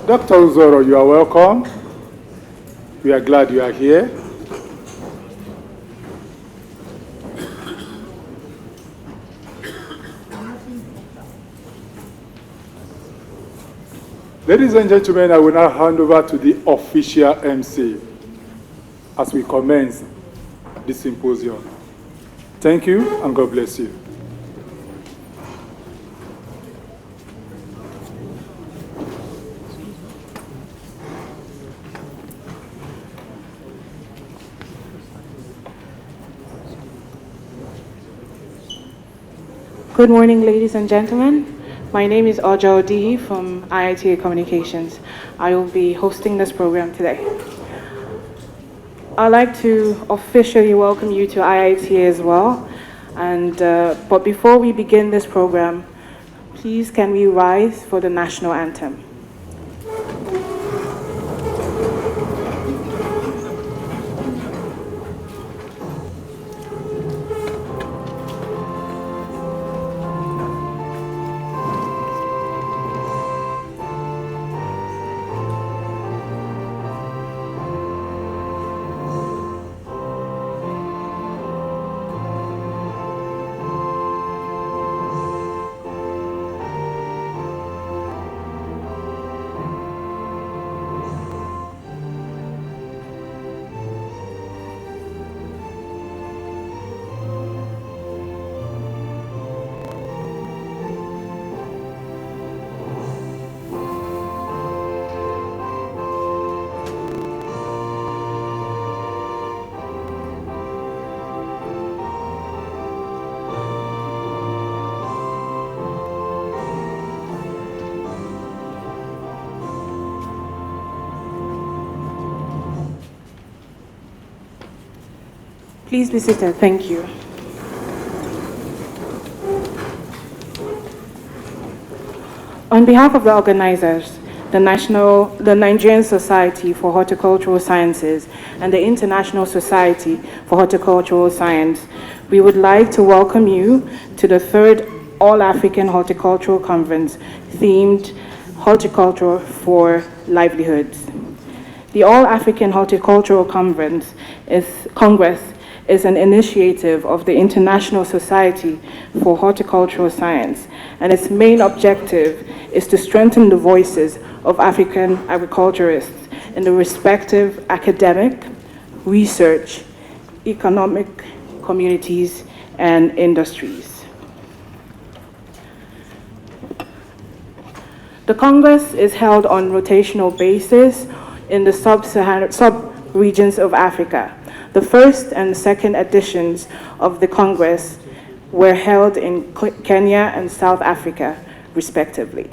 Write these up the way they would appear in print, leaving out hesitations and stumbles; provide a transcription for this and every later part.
Dr. Uzoro, you are welcome. We are glad you are here. Ladies and gentlemen, I will now hand over to the official MC as we commence the symposium. Thank you and God bless you. Good morning, ladies and gentlemen. My name is Ojo Odihi from IITA Communications. I will be hosting this program today. I'd like to officially welcome you to IITA as well. But before we begin this program, please can we rise for the national anthem? Please be seated. Thank you. On behalf of the organizers, the Nigerian Society for Horticultural Sciences, and the International Society for Horticultural Science, we would like to welcome you to the third All-African Horticultural Conference themed Horticulture for Livelihoods. The All-African Horticultural Congress is an initiative of the International Society for Horticultural Science, and its main objective is to strengthen the voices of African agriculturists in the respective academic, research, economic communities, and industries. The Congress is held on rotational basis in the sub-regions of Africa. The first and second editions of the Congress were held in Kenya and South Africa, respectively.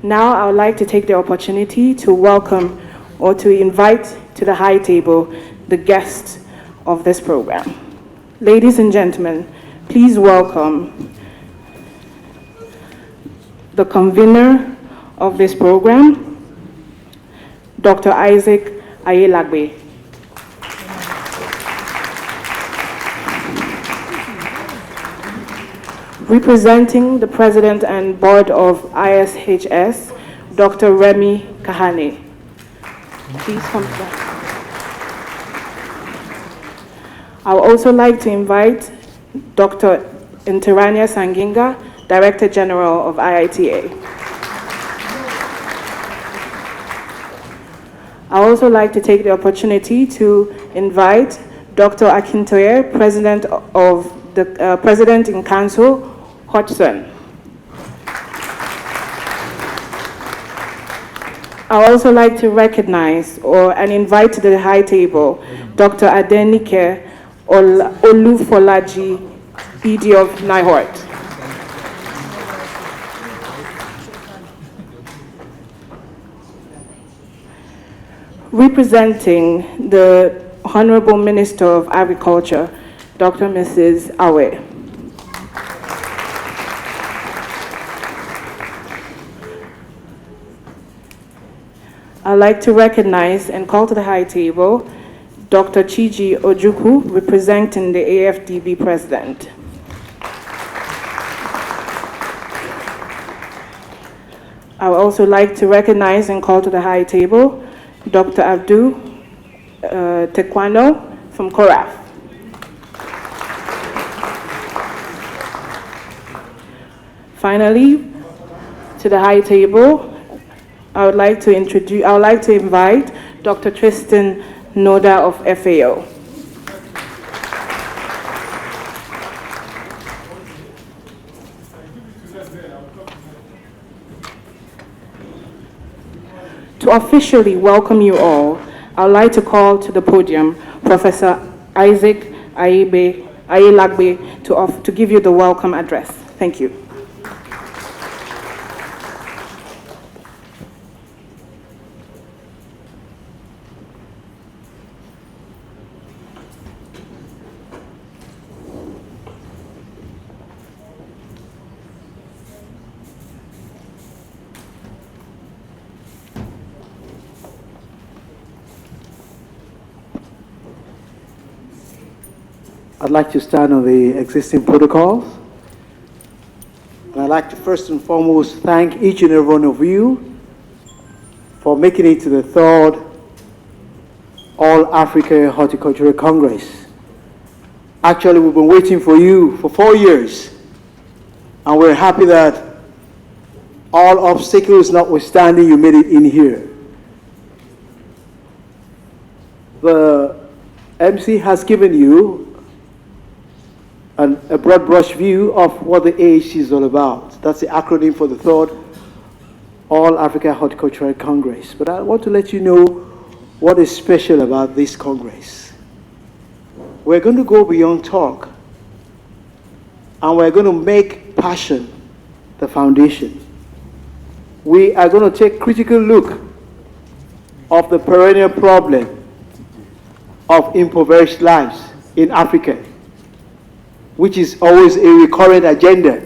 Now, I would like to take the opportunity to welcome or to invite to the high table the guests of this program. Ladies and gentlemen, please welcome the convener of this program, Dr. Isaac Ayelagbe. Representing the President and Board of AAHC, Dr. Remy Kahane. Please come back. I would also like to invite Dr. Interania Sanginga, Director General of IITA. I would also like to take the opportunity to invite Dr. Akintoye, President in Council, Hodgson. I would also like to recognize and invite to the high table Dr. Adenike Olufolaji, ED of NIHORT. Representing the Honorable Minister of Agriculture, Dr. Mrs. Awe. I'd like to recognize and call to the high table Dr. Chiji Ojukwu, representing the AFDB President. I would also like to recognize and call to the high table Dr. Abdul Tekwano from Koraf. Finally, to the high table, I would like to invite Dr. Tristan Noda of FAO. To officially welcome you all, I would like to call to the podium Professor Isaac Ayelagbe to give you the welcome address. Thank you. I'd like to start on the existing protocols. And I'd like to first and foremost thank each and every one of you for making it to the third All-Africa Horticultural Congress. Actually, we've been waiting for you for 4 years, and we're happy that all obstacles notwithstanding, you made it in here. The MC has given you a broad brush view of what the AAHC is all about. That's the acronym for the third All-Africa Horticultural Congress. But I want to let you know what is special about this Congress. We're going to go beyond talk, and we're going to make passion the foundation. We are going to take a critical look of the perennial problem of impoverished lives in Africa, which is always a recurrent agenda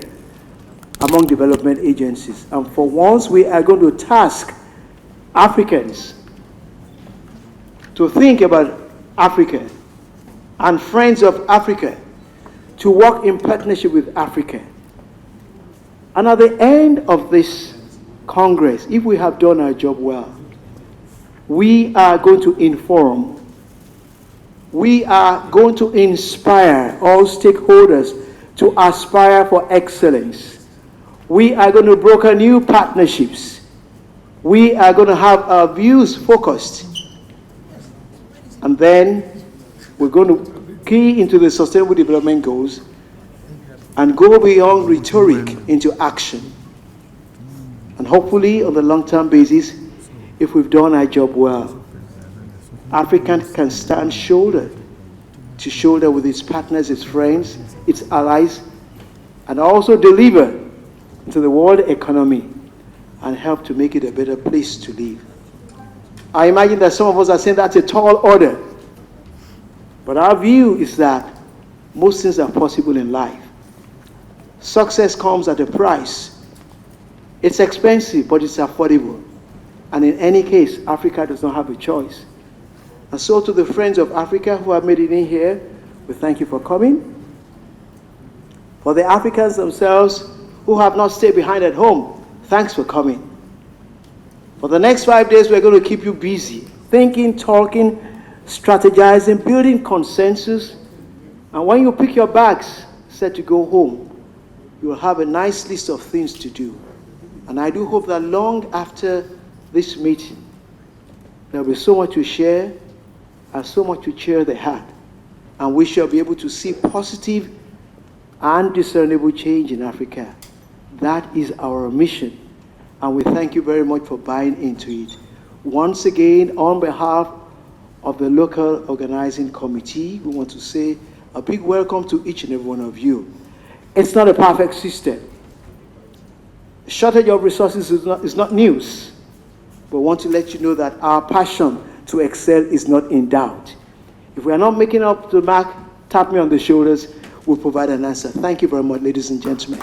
among development agencies. And for once, we are going to task Africans to think about Africa and friends of Africa to work in partnership with Africa. And at the end of this Congress, if we have done our job well, we are going to inform, we are going to inspire all stakeholders to aspire for excellence. We are going to broker new partnerships. We are going to have our views focused. And then we're going to key into the Sustainable Development Goals and go beyond rhetoric into action. And hopefully, on the long-term basis, if we've done our job well, Africa can stand shoulder to shoulder with its partners, its friends, its allies, and also deliver to the world economy and help to make it a better place to live. I imagine that some of us are saying that's a tall order, but our view is that most things are possible in life. Success comes at a price. It's expensive, but it's affordable. And in any case, Africa does not have a choice. And so to the friends of Africa who have made it in here, we thank you for coming. For the Africans themselves who have not stayed behind at home, thanks for coming. For the next 5 days, we're going to keep you busy, thinking, talking, strategizing, building consensus. And when you pick your bags, set to go home, you will have a nice list of things to do. And I do hope that long after this meeting, there will be so much to share and so much to cheer the heart. And we shall be able to see positive and discernible change in Africa. That is our mission. And we thank you very much for buying into it. Once again, on behalf of the local organizing committee, we want to say a big welcome to each and every one of you. It's not a perfect system. The shortage of resources is not news. But we want to let you know that our passion to excel is not in doubt. If we are not making up to the mark, tap me on the shoulders, we'll provide an answer. Thank you very much, ladies and gentlemen.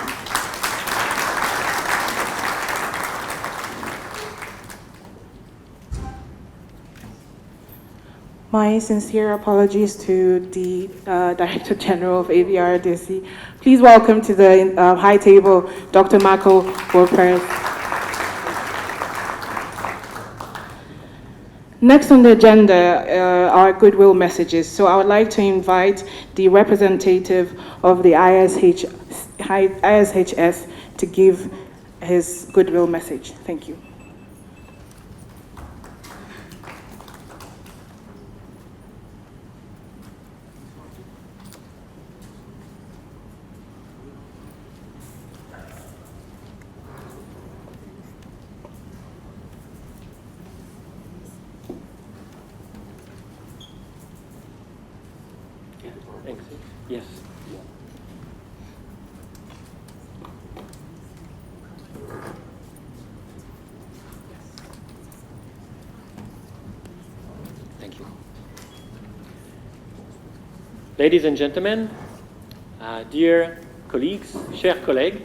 My sincere apologies to the Director General of AVRDC. Please welcome to the high table, Dr. Marco Borpers. Next on the agenda are goodwill messages. So I would like to invite the representative of the ISHS to give his goodwill message. Thank you. Thanks. Yes. Thank you. Ladies and gentlemen, dear colleagues, chers collègues,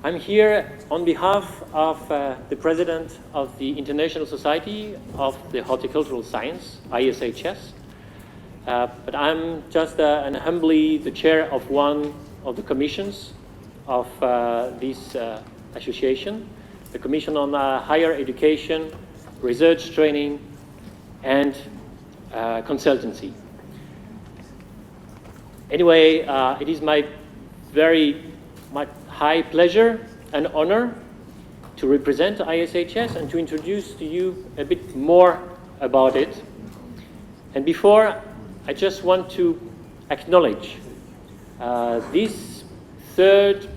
I'm here on behalf of the President of the International Society of the Horticultural Science, ISHS, but I'm just and humbly the chair of one of the commissions of this association, the Commission on Higher Education, Research Training, and Consultancy. Anyway, it is my very high pleasure and honor to represent ISHS and to introduce to you a bit more about it. And before, I just want to acknowledge this third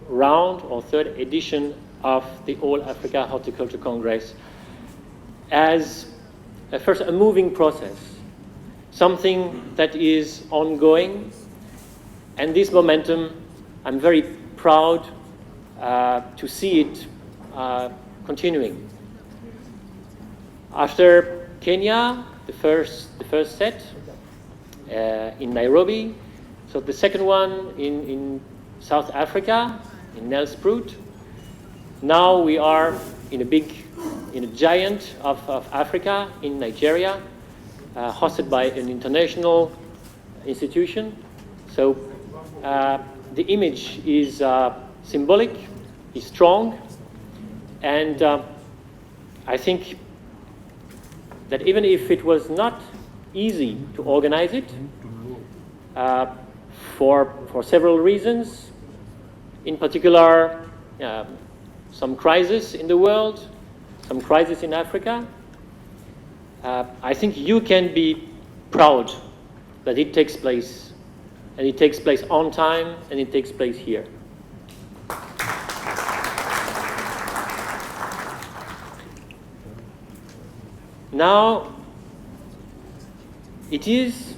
round or third edition of the All Africa Horticulture Congress as first a moving process, something that is ongoing, and this momentum, I'm very proud to see it continuing. After Kenya, the first set, in Nairobi, so the second one in South Africa, in Nelspruit. Now we are in a giant of Africa in Nigeria, hosted by an international institution. So the image is symbolic, is strong, and I think that even if it was not easy to organize it for several reasons, in particular some crisis in the world, some crisis in Africa, I think you can be proud that it takes place, and it takes place on time, and it takes place here. Now, it is,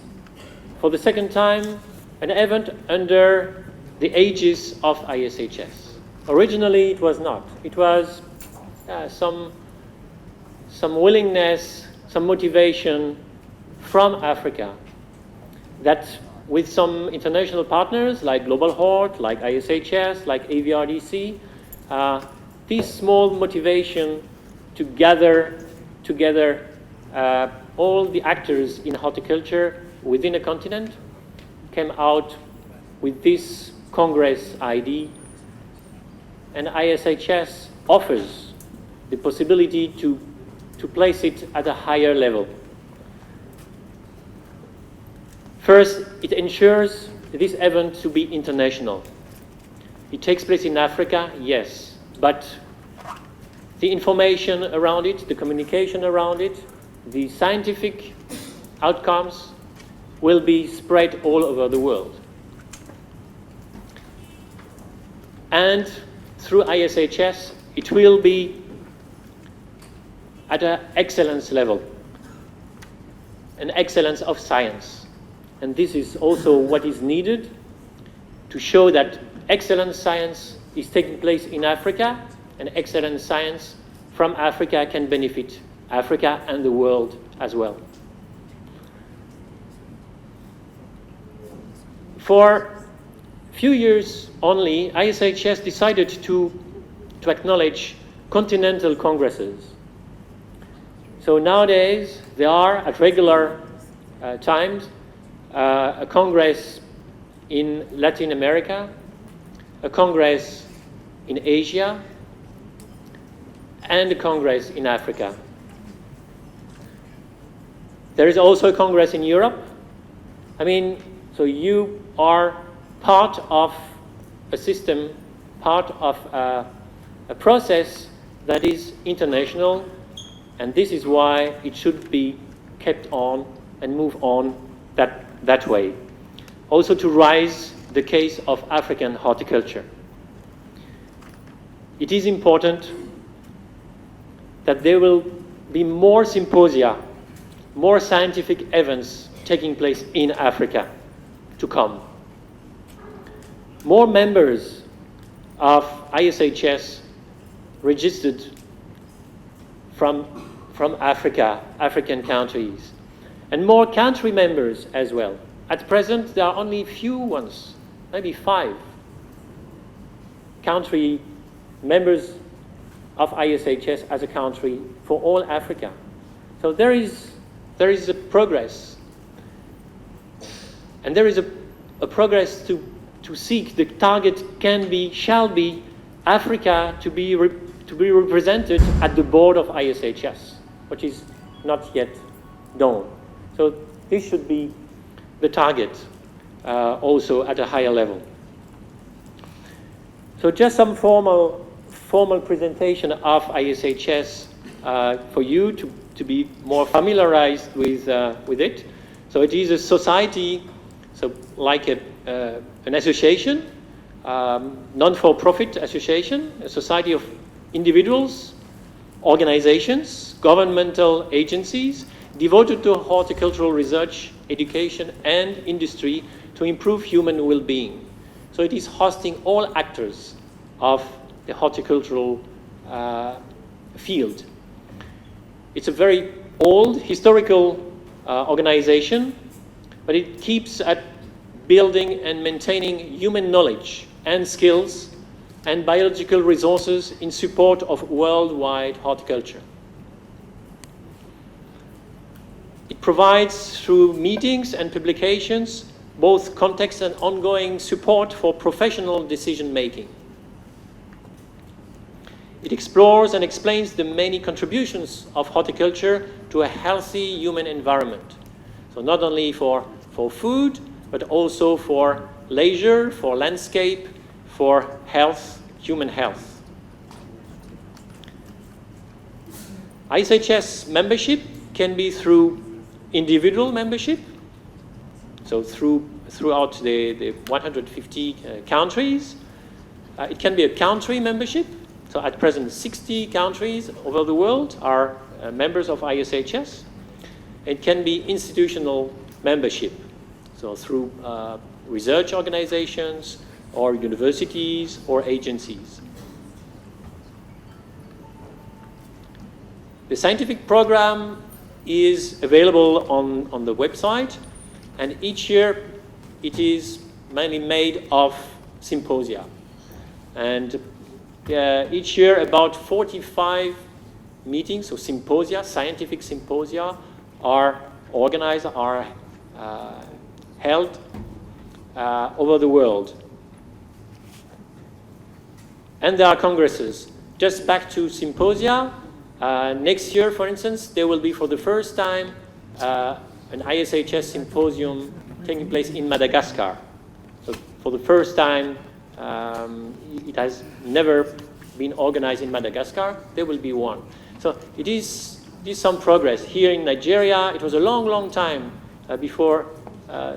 for the second time, an event under the aegis of ISHS. Originally, it was not. It was some willingness, some motivation from Africa that, with some international partners like Global Hort, like ISHS, like AVRDC, this small motivation to gather together all the actors in horticulture within a continent came out with this Congress ID, and ISHS offers the possibility to place it at a higher level. First, it ensures this event to be international. It takes place in Africa, yes, but the information around it, the communication around it, the scientific outcomes will be spread all over the world. And through ISHS, it will be at an excellence level, an excellence of science. And this is also what is needed to show that excellent science is taking place in Africa, and excellent science from Africa can benefit Africa and the world as well. For a few years only, ISHS decided to acknowledge continental congresses. So nowadays, there are at regular times a congress in Latin America, a congress in Asia, and a congress in Africa. There is also a Congress in Europe. I mean, so you are part of a system, part of a process that is international, and this is why it should be kept on and move on that way. Also to raise the case of African horticulture. It is important that there will be more symposia, more scientific events taking place in Africa to come. More members of ISHS registered from Africa, African countries, and more country members as well. At present, there are only few ones, maybe 5 country members of ISHS as a country for all Africa. So there is a progress, and there is a progress to seek. The target shall be Africa to be represented at the board of ISHS, which is not yet done. So this should be the target also at a higher level. So just some formal presentation of ISHS for you to be more familiarized with it. So it is a society, so like an association, non-for-profit association, a society of individuals, organizations, governmental agencies devoted to horticultural research, education, and industry to improve human well-being. So it is hosting all actors of the horticultural field. It's a very old historical organization, but it keeps at building and maintaining human knowledge and skills and biological resources in support of worldwide horticulture. It provides, through meetings and publications, both context and ongoing support for professional decision-making. It explores and explains the many contributions of horticulture to a healthy human environment. So not only for food, but also for leisure, for landscape, for health, human health. ISHS membership can be through individual membership, so throughout the 150 countries. It can be a country membership. So at present, 60 countries over the world are members of ISHS. It can be institutional membership, so through research organizations or universities or agencies. The scientific program is available on the website, and each year it is mainly made of symposia. And each year about 45 meetings, so symposia, scientific symposia, are organized, are held over the world. And there are congresses. Just back to symposia, next year, for instance, there will be for the first time an ISHS symposium taking place in Madagascar. So for the first time, it has never been organized in Madagascar. There will be one. So it is some progress. Here in Nigeria, it was a long, long time before,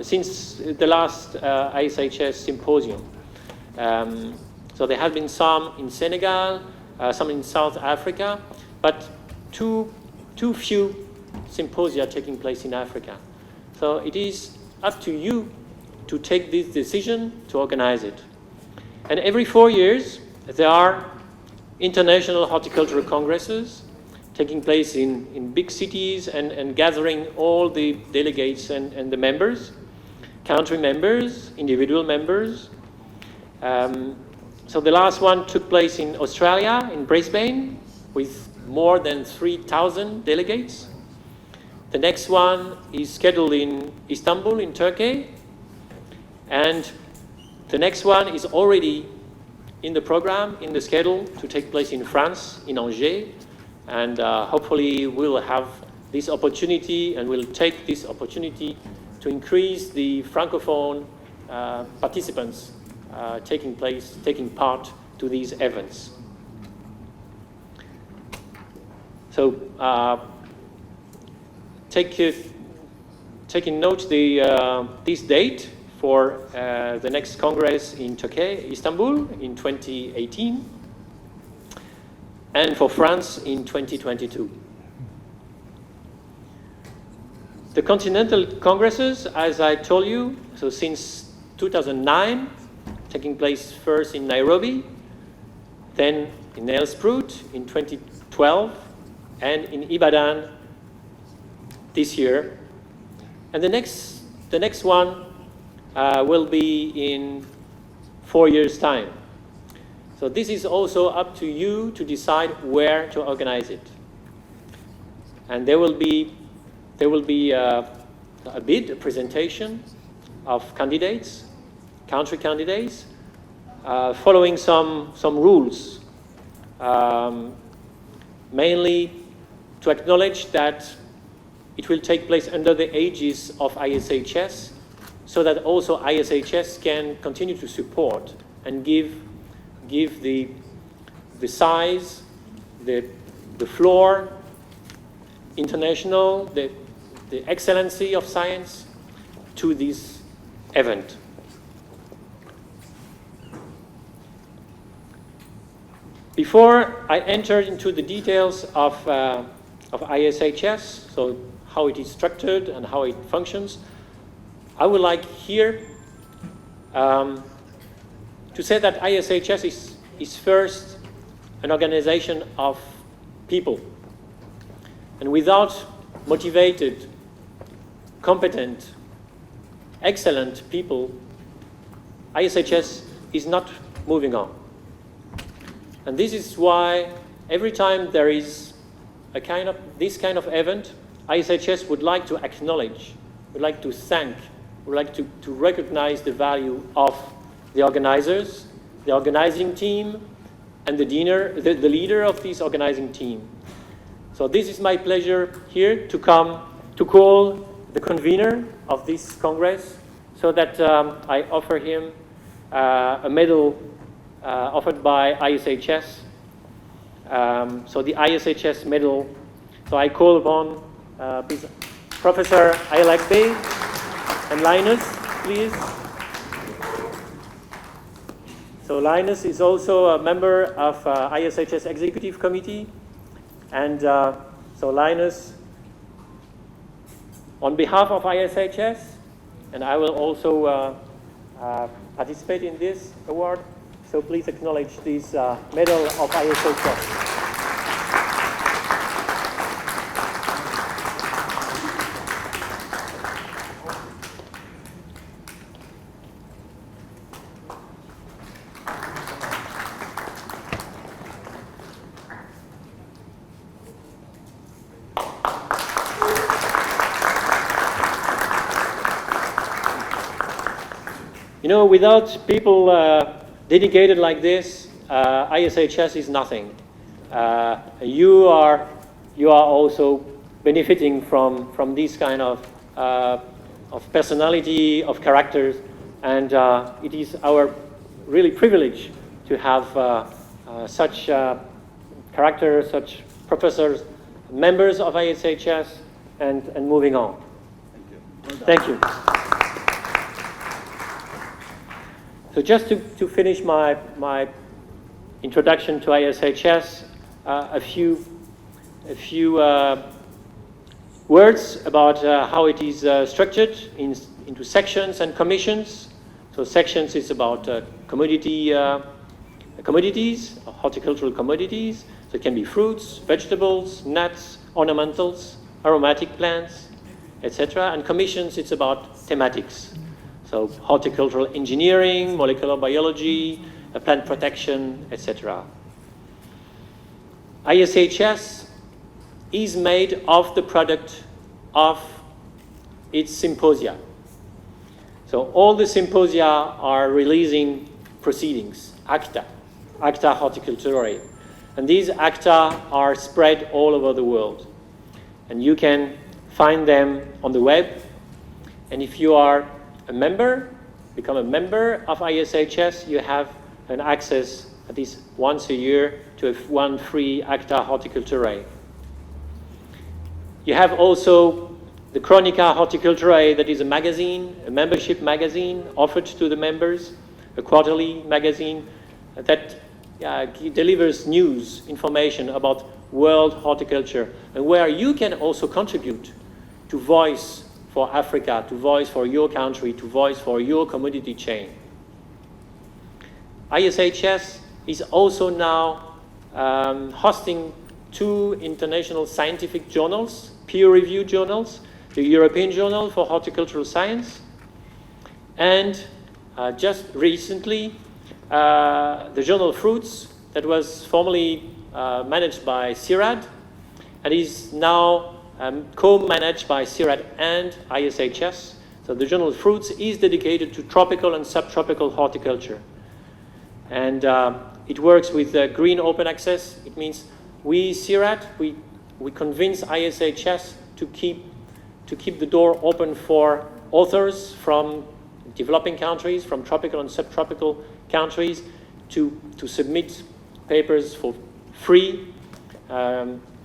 since the last ISHS symposium. So there have been some in Senegal, some in South Africa, but too few symposia taking place in Africa. So it is up to you to take this decision to organize it. And every 4 years, there are international horticultural congresses taking place in big cities and gathering all the delegates and the members, country members, individual members. So the last one took place in Australia, in Brisbane, with more than 3,000 delegates. The next one is scheduled in Istanbul, in Turkey. And the next one is already in the program, in the schedule, to take place in France, in Angers. And hopefully we'll have this opportunity and will take this opportunity to increase the Francophone participants taking part to these events. So taking note this date for the next Congress in Turkey, Istanbul in 2018, and for France in 2022. The continental congresses, as I told you, so since 2009, taking place first in Nairobi, then in Nelspruit in 2012, and in Ibadan this year. And the next one will be in 4 years' time. So this is also up to you to decide where to organize it. And there will be a bid, a presentation of candidates, country candidates, following some rules, mainly to acknowledge that it will take place under the aegis of ISHS, so that also ISHS can continue to support and give the size, the floor, international, the excellency of science to this event. Before I enter into the details of ISHS, so how it is structured and how it functions, I would like here to say that ISHS is first an organization of people. And without motivated, competent, excellent people, ISHS is not moving on. And this is why every time there is this kind of event, ISHS would like to acknowledge, would like to thank, would like to recognize the value of the organizers, the organizing team, and the leader of this organizing team. So this is my pleasure here to come to call the convener of this Congress so that I offer him a medal offered by ISHS. So the ISHS medal. So I call upon Professor Ayalagbe and Linus, please. So Linus is also a member of ISHS Executive Committee. And so Linus, on behalf of ISHS, and I will also participate in this award, so please acknowledge this medal of ISHS. You know, without people dedicated like this, ISHS is nothing. You are also benefiting from this kind of personality, of characters, and it is our really privilege to have such characters, such professors, members of ISHS, and moving on. Thank you. So just to finish my introduction to ISHS, a few words about how it is structured into sections and commissions. So sections is about commodities, horticultural commodities. So it can be fruits, vegetables, nuts, ornamentals, aromatic plants, etc. And commissions, it's about thematics. So horticultural engineering, molecular biology, plant protection, etc. ISHS is made of the product of its symposia. So all the symposia are releasing proceedings, acta horticulturale. And these acta are spread all over the world. and you can find them on the web. And if you are a member, become a member of ISHS, you have an access at least once a year to one free ACTA Horticulture. You have also the Chronica Horticulture, that is a magazine, a membership magazine offered to the members, a quarterly magazine that delivers news, information about world horticulture, and where you can also contribute to voice for Africa, to voice for your country, to voice for your commodity chain. ISHS is also now hosting 2 international scientific journals, peer-reviewed journals, the European Journal for Horticultural Science, and just recently, the journal Fruits, that was formerly managed by CIRAD, and is now co-managed by CIRAD and ISHS. So the journal Fruits is dedicated to tropical and subtropical horticulture. And it works with green open access. It means we, CIRAD, we convince ISHS to keep the door open for authors from developing countries, from tropical and subtropical countries, to submit papers for free,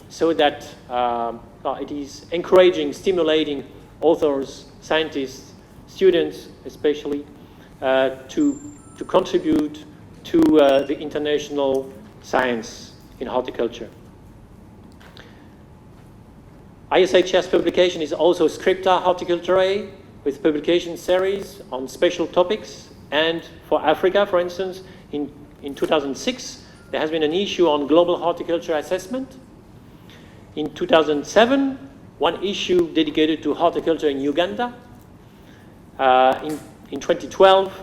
so that it is encouraging, stimulating authors, scientists, students especially, to contribute to the international science in horticulture. ISHS publication is also Scripta Horticulturae, with publication series on special topics. And for Africa, for instance, in 2006, there has been an issue on global horticulture assessment. In 2007, one issue dedicated to horticulture in Uganda. In 2012,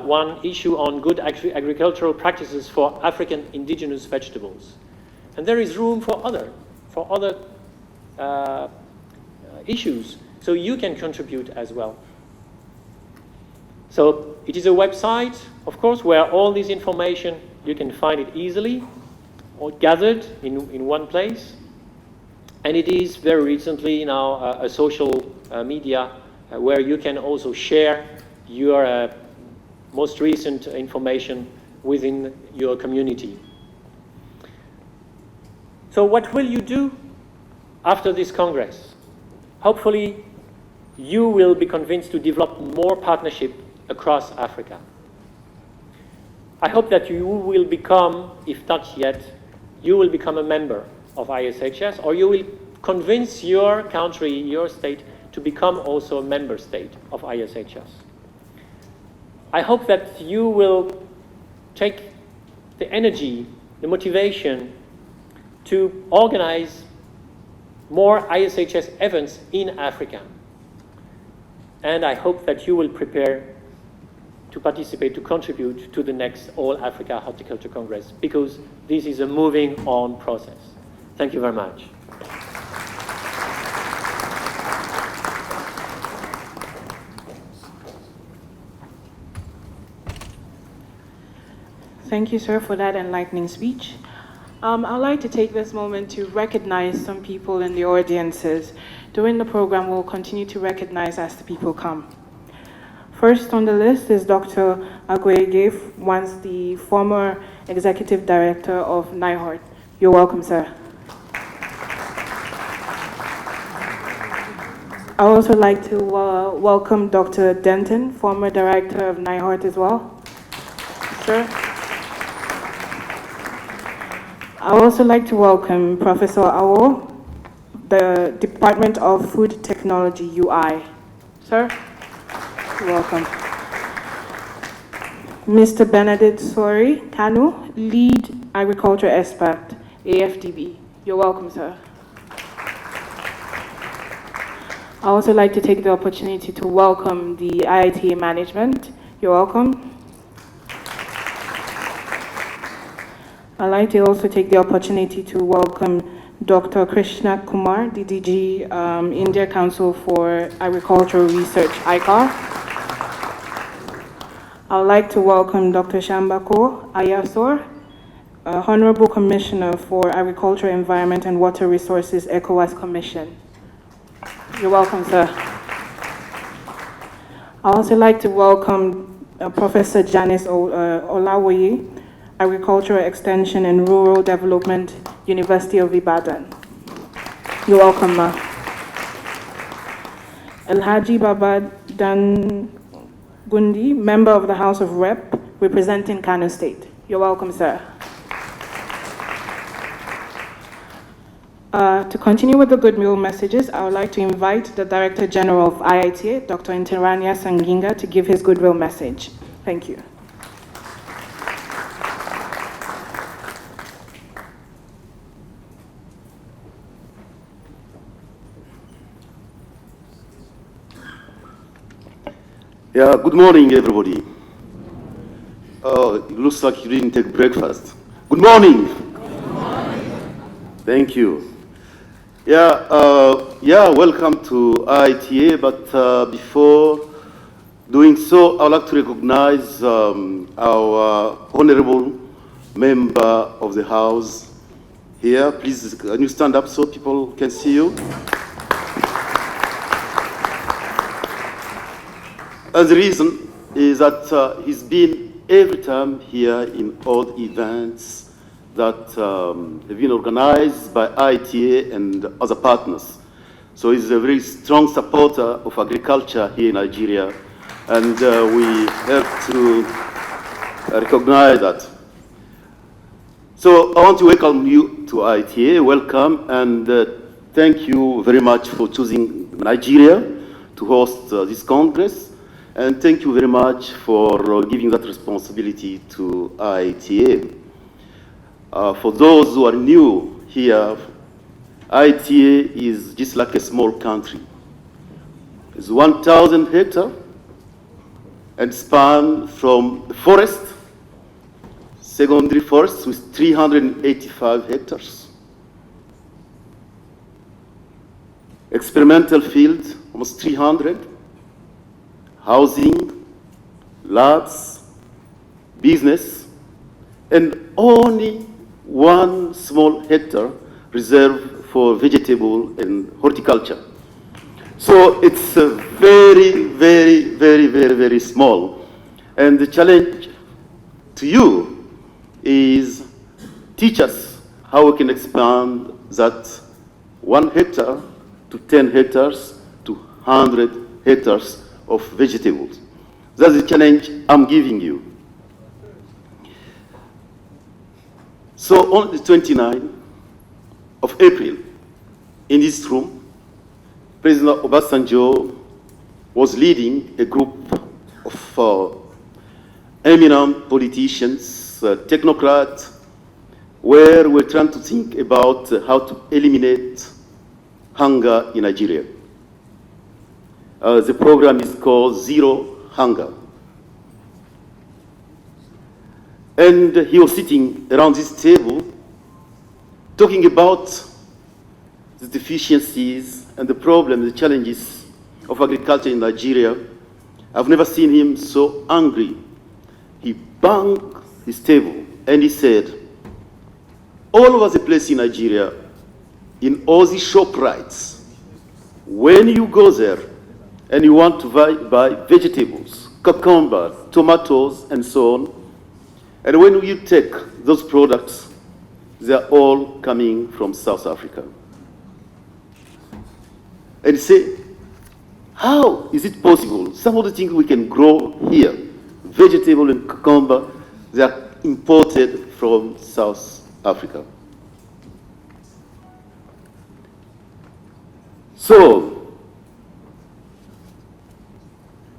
one issue on good agricultural practices for African indigenous vegetables. And there is room for other issues, so you can contribute as well. So it is a website, of course, where all this information, you can find it easily, or gathered in one place. And it is very recently now a social media where you can also share your most recent information within your community. So what will you do after this Congress? Hopefully, you will be convinced to develop more partnership across Africa. I hope that you will become, if not yet, you will become a member of ISHS, or you will convince your country, your state, to become also a member state of ISHS. I hope that you will take the energy, the motivation to organize more ISHS events in Africa. And I hope that you will prepare to participate, to contribute to the next All Africa Horticulture Congress, because this is a moving on process. Thank you very much. Thank you, sir, for that enlightening speech. I'd like to take this moment to recognize some people in the audiences. During the program, we'll continue to recognize as the people come. First on the list is Dr. Agwege, once the former executive director of NIHORT. You're welcome, sir. I would also like to welcome Dr. Denton, former director of NIHORT as well. Sir. I would also like to welcome Professor Awo, the Department of Food Technology, UI. Sir, you're welcome. Mr. Benedict Sori Kanu, Lead Agriculture Expert, AFDB. You're welcome, sir. I also like to take the opportunity to welcome the IITA management. You're welcome. I'd like to also take the opportunity to welcome Dr. Krishna Kumar, the DG, India Council for Agricultural Research, ICAR. I would like to welcome Dr. Shambako Ayasor, Honorable Commissioner for Agriculture, Environment and Water Resources, ECOWAS Commission. You're welcome, sir. I'd also like to welcome Professor Janice Olawoye, Agricultural Extension and Rural Development, University of Ibadan. You're welcome, ma. Elhaji Baba Dangundi, Member of the House of Rep, representing Kano State. You're welcome, sir. To continue with the goodwill messages, I would like to invite the Director General of IITA, Dr. Interania Sanginga, to give his goodwill message. Thank you. Yeah, good morning, everybody. Oh, it looks like you didn't take breakfast. Good morning. Good morning. Thank you. Yeah, welcome to IITA, but before doing so, I'd like to recognize our honorable member of the House here. Please, can you stand up so people can see you? And the reason is that he's been every time here in all the events that have been organized by IITA and other partners. So he's a very strong supporter of agriculture here in Nigeria, and we have to recognize that. So I want to welcome you to IITA. Welcome, and thank you very much for choosing Nigeria to host this Congress. And thank you very much for giving that responsibility to IITA. For those who are new here, IITA is just like a small country. It's 1,000 hectares and span from the forest, secondary forests with 385 hectares. Experimental field, almost 300. Housing, labs, business, and only one small hectare reserved for vegetable and horticulture. So it's very, very, very, very, very small. And the challenge to you is teach us how we can expand that 1 hectare to 10 hectares to 100 hectares of vegetables. That's the challenge I'm giving you. So on the 29th of April, in this room, President Obasanjo was leading a group of eminent politicians, technocrats, where we're trying to think about how to eliminate hunger in Nigeria. The program is called Zero Hunger. And he was sitting around this table talking about the deficiencies and the problems, the challenges of agriculture in Nigeria. I've never seen him so angry. He banged his table and he said, all over the place in Nigeria, in all the ShopRites, when you go there, and you want to buy vegetables, cucumbers, tomatoes, and so on, and when you take those products, they're all coming from South Africa. And you say, how is it possible? Some of the things we can grow here, vegetable and cucumber, they are imported from South Africa. So,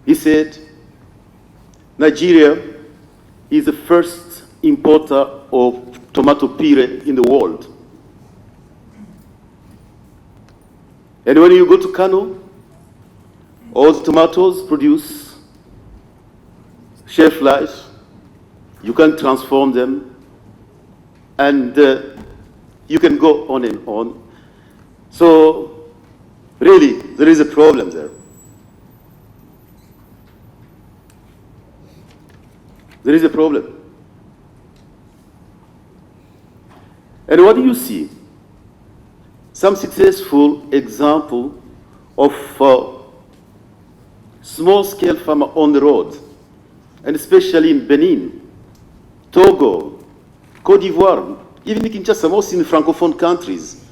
he said, Nigeria is the first importer of tomato puree in the world. And when you go to Kano, all the tomatoes produce shelf life. You can transform them, and you can go on and on. So, really, there is a problem there. There is a problem. And what do you see? Some successful example of small-scale farmer on the road, and especially in Benin, Togo, Côte d'Ivoire, even in Kinshasa, most in the Francophone countries.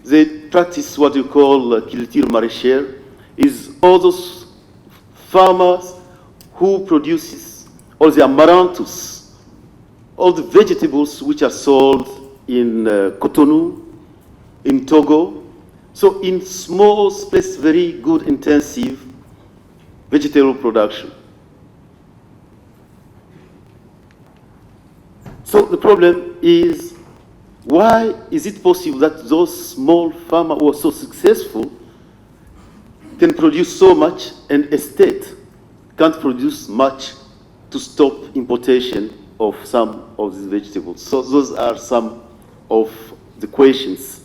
They practice what you call culture maraîchère, is all those farmers who produces all the amaranthus, all the vegetables which are sold in Cotonou, in Togo. So in small space, very good intensive vegetable production. So the problem is, why is it possible that those small farmers who are so successful can produce so much and a state can't produce much to stop importation of some of these vegetables? So those are some of the questions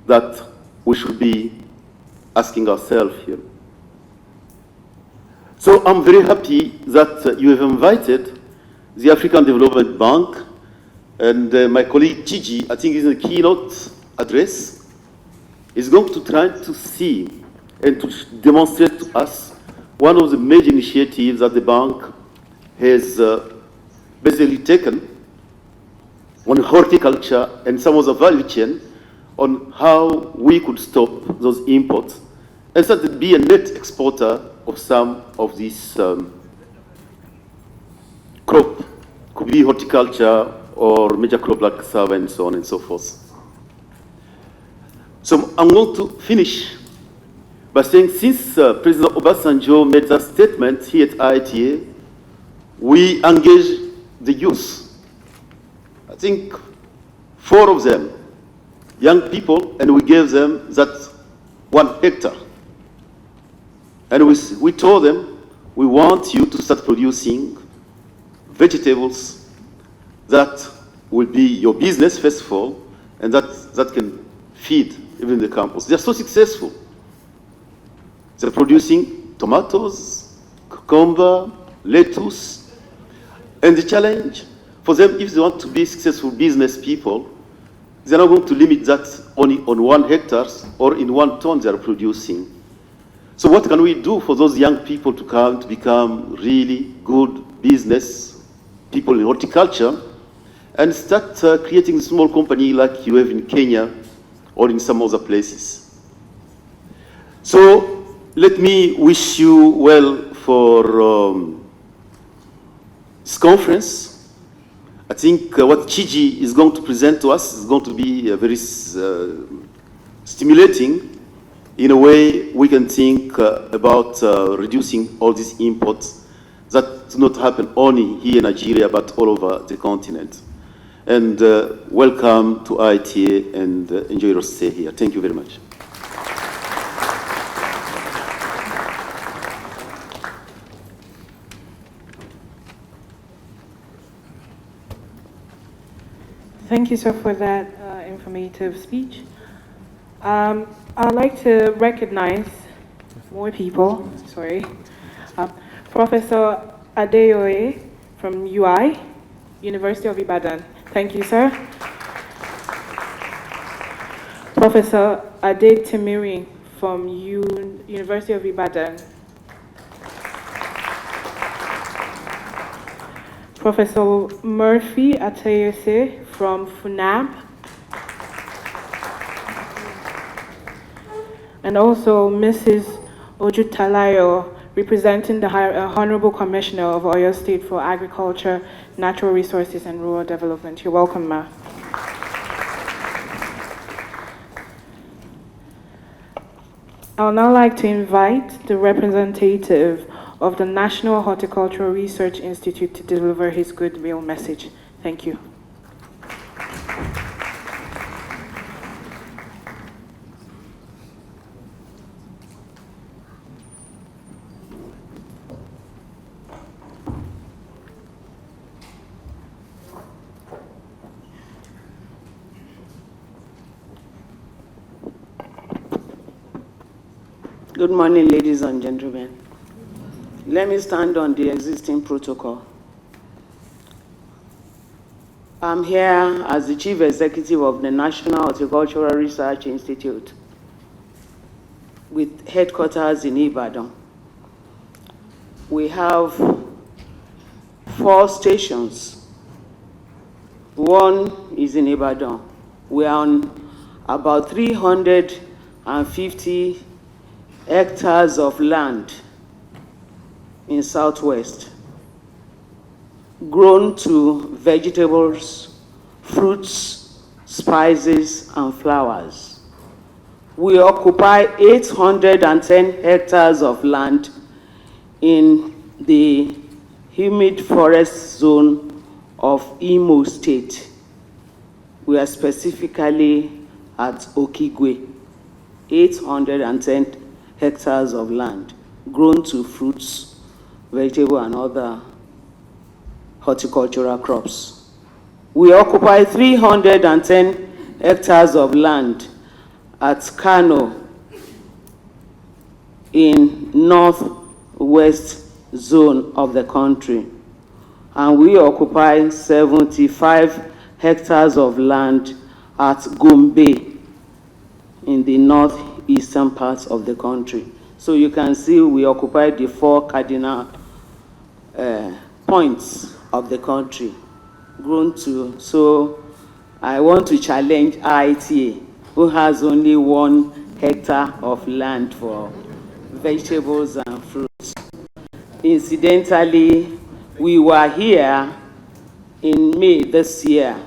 that we should be asking ourselves here. So I'm very happy that you have invited the African Development Bank, and my colleague Gigi, I think in the keynote address, is going to try to see and to demonstrate to us one of the major initiatives that the bank has basically taken on horticulture and some of the value chain on how we could stop those imports and start to be a net exporter of some of these crop. Could be horticulture or major crop like cassava and so on and so forth. So I'm going to finish by saying, since President Obasanjo made that statement here at IITA, we engaged the youth. I think 4 of them, young people, and we gave them that 1 hectare. And we told them, we want you to start producing vegetables that will be your business, first of all, and that can feed even the campus. They're so successful. They're producing tomatoes, cucumber, lettuce, and the challenge for them, if they want to be successful business people, they're not going to limit that only on 1 hectare or in 1 ton they're producing. So what can we do for those young people to come to become really good business people in horticulture and start creating a small company like you have in Kenya or in some other places? So let me wish you well for this conference. I think what Chiji is going to present to us is going to be very stimulating. In a way, we can think about reducing all these imports that do not happen only here in Nigeria, but all over the continent. And welcome to IITA, and enjoy your stay here. Thank you very much. Thank you, sir, for that informative speech. I'd like to recognize more people, Professor Adeoye from UI, University of Ibadan. Thank you, sir. Professor Ade Timiri from University of Ibadan. Professor Murphy Atayese from FUNAB. And also Mrs. Ojutalayo, representing the Honorable Commissioner of Oyo State for Agriculture, Natural Resources and Rural Development. You're welcome, Ma. I would now like to invite the representative of the National Horticultural Research Institute to deliver his goodwill message. Thank you. Good morning, ladies and gentlemen. Let me stand on the existing protocol. I'm here as the Chief Executive of the National Horticultural Research Institute with headquarters in Ibadan. We have 4 stations. One is in Ibadan. We are on about 350 hectares of land in Southwest, grown to vegetables, fruits, spices, and flowers. We occupy 810 hectares of land in the humid forest zone of Imo State. We are specifically at Okigwe, 810 hectares of land grown to fruits, vegetable, and other horticultural crops. We occupy 310 hectares of land at Kano in northwest zone of the country. And we occupy 75 hectares of land at Gombe in the northeastern parts of the country. So you can see we occupy the 4 cardinal points of the country grown to. So I want to challenge IITA, who has only 1 hectare of land for vegetables and fruits. Incidentally, we were here in May this year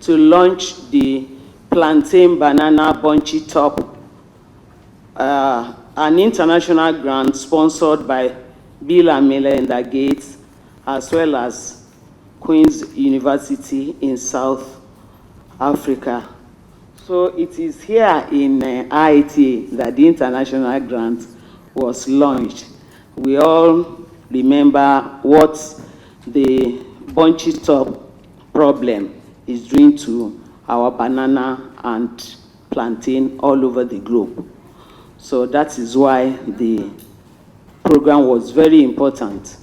to launch the plantain banana bunchy top, an international grant sponsored by Bill and Melinda Gates, as well as Queen's University in South Africa. So it is here in IITA that the international grant was launched. We all remember what the bunchy top problem is doing to our banana and plantain all over the globe. So that is why the program was very important.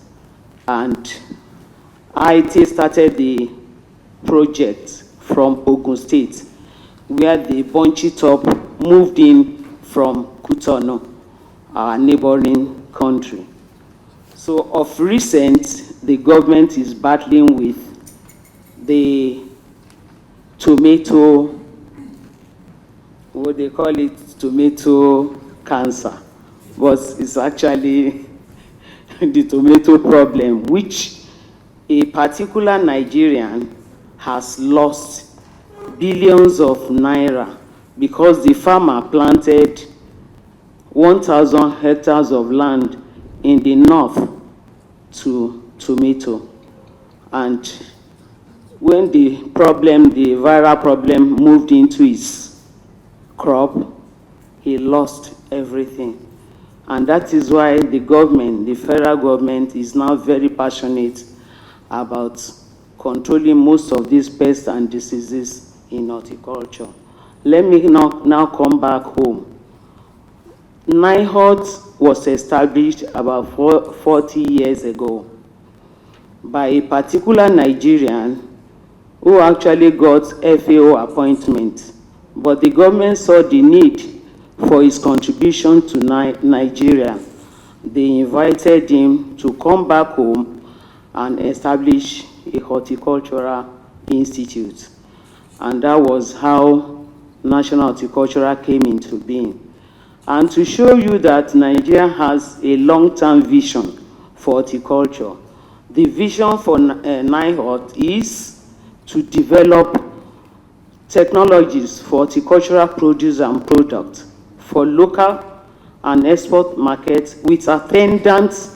And IITA started the project from Ogun State, where the bunchy top moved in from Cotonou, our neighboring country. So of recent, the government is battling with the tomato, what they call it, tomato cancer, but it's actually the tomato problem, which a particular Nigerian has lost billions of naira because the farmer planted 1,000 hectares of land in the north to tomato. And when the viral problem moved into his crop, he lost everything. And that is why the government, the federal government, is now very passionate about controlling most of these pests and diseases in horticulture. Let me now come back home. NIHORT was established about 40 years ago by a particular Nigerian who actually got FAO appointment, but the government saw the need for his contribution to Nigeria. They invited him to come back home and establish a horticultural institute. And that was how National Horticultural came into being. And to show you that Nigeria has a long-term vision for horticulture, the vision for NIHORT is to develop technologies for horticultural produce and products for local and export markets with attendant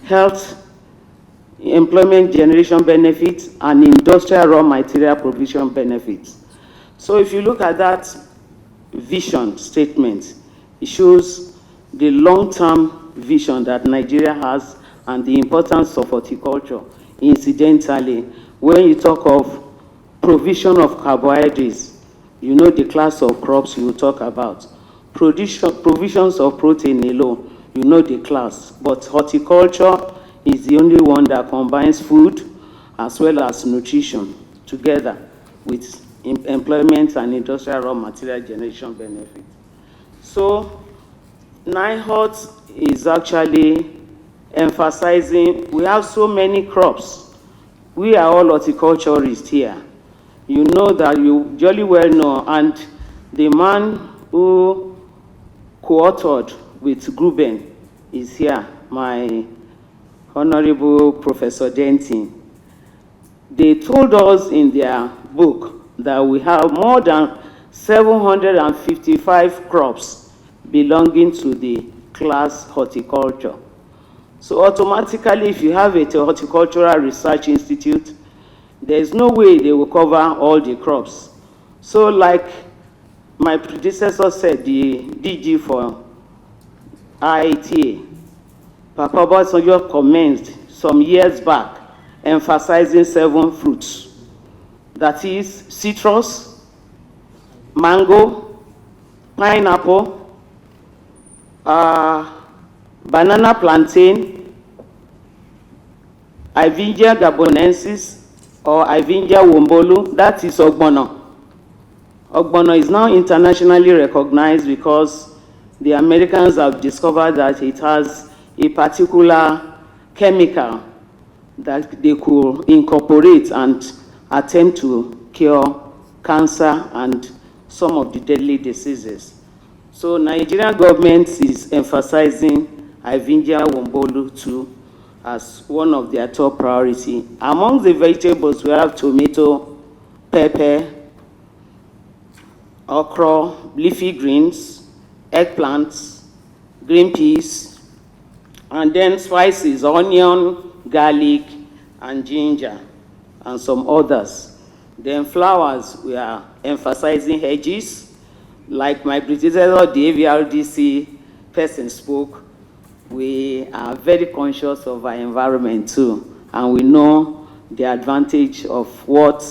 health, employment generation benefits, and industrial raw material provision benefits. So if you look at that vision statement, it shows the long-term vision that Nigeria has and the importance of horticulture. Incidentally, when you talk of provision of carbohydrates, you know the class of crops you will talk about. Provisions of protein alone, you know the class. But horticulture is the only one that combines food as well as nutrition together with employment and industrial raw material generation benefit. So NIHOT is actually emphasizing, we have so many crops. We are all horticulturists here. You know that, you jolly well know, and the man who co-authored with Gruben is here, my Honorable Professor Denton. They told us in their book that we have more than 755 crops belonging to the class horticulture. So automatically, if you have a horticultural research institute, there is no way they will cover all the crops. So like my predecessor said, the DG for IITA, Papa Obasanjo commenced some years back emphasizing 7 fruits. That is citrus, mango, pineapple, banana plantain, Ivingia gabonensis, or Ivingia wombolu, that is ogbono. Ogbono is now internationally recognized because the Americans have discovered that it has a particular chemical that they could incorporate and attempt to cure cancer and some of the deadly diseases. So Nigerian government is emphasizing Ivingia wombolu too as one of their top priority. Among the vegetables, we have tomato, pepper, okra, leafy greens, eggplants, green peas, and then spices, onion, garlic, and ginger, and some others. Then flowers, we are emphasizing hedges. Like my predecessor, the AVRDC person spoke, we are very conscious of our environment too, and we know the advantage of what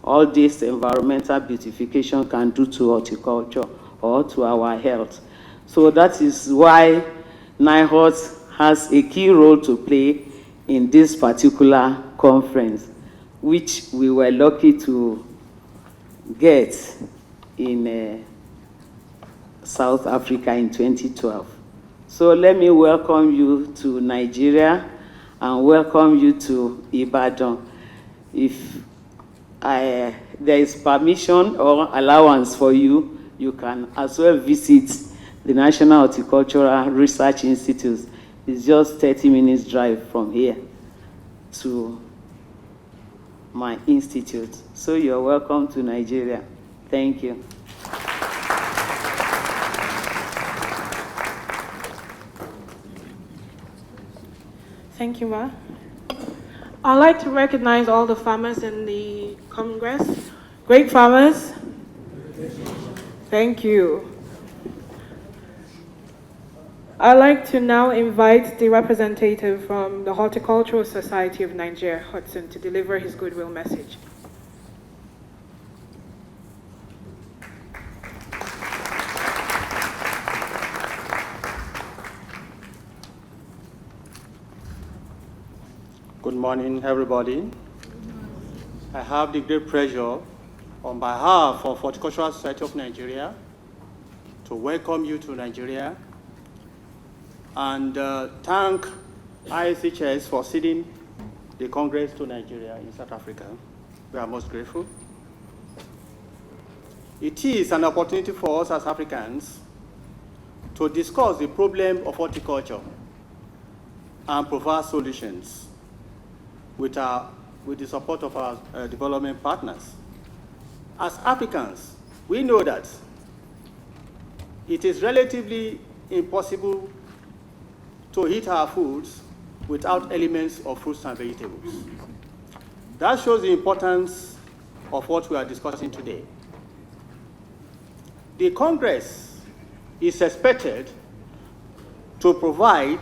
all this environmental beautification can do to horticulture or to our health. So that is why NIHOT has a key role to play in this particular conference, which we were lucky to get in South Africa in 2012. So let me welcome you to Nigeria and welcome you to Ibadan. If there is permission or allowance for you, you can as well visit the National Horticultural Research Institute. It's just 30 minutes drive from here to my institute. So you're welcome to Nigeria. Thank you. Thank you, Ma. I'd like to recognize all the farmers in the Congress. Great farmers. Thank you. I'd like to now invite the representative from the Horticultural Society of Nigeria, Hudson, to deliver his goodwill message. Good morning, everybody. I have the great pleasure, on behalf of Horticultural Society of Nigeria, to welcome you to Nigeria and thank AAHC for sending the Congress to Nigeria in South Africa. We are most grateful. It is an opportunity for us as Africans to discuss the problem of horticulture and provide solutions with the support of our development partners. As Africans, we know that it is relatively impossible to eat our foods without elements of fruits and vegetables. That shows the importance of what we are discussing today. The Congress is expected to provide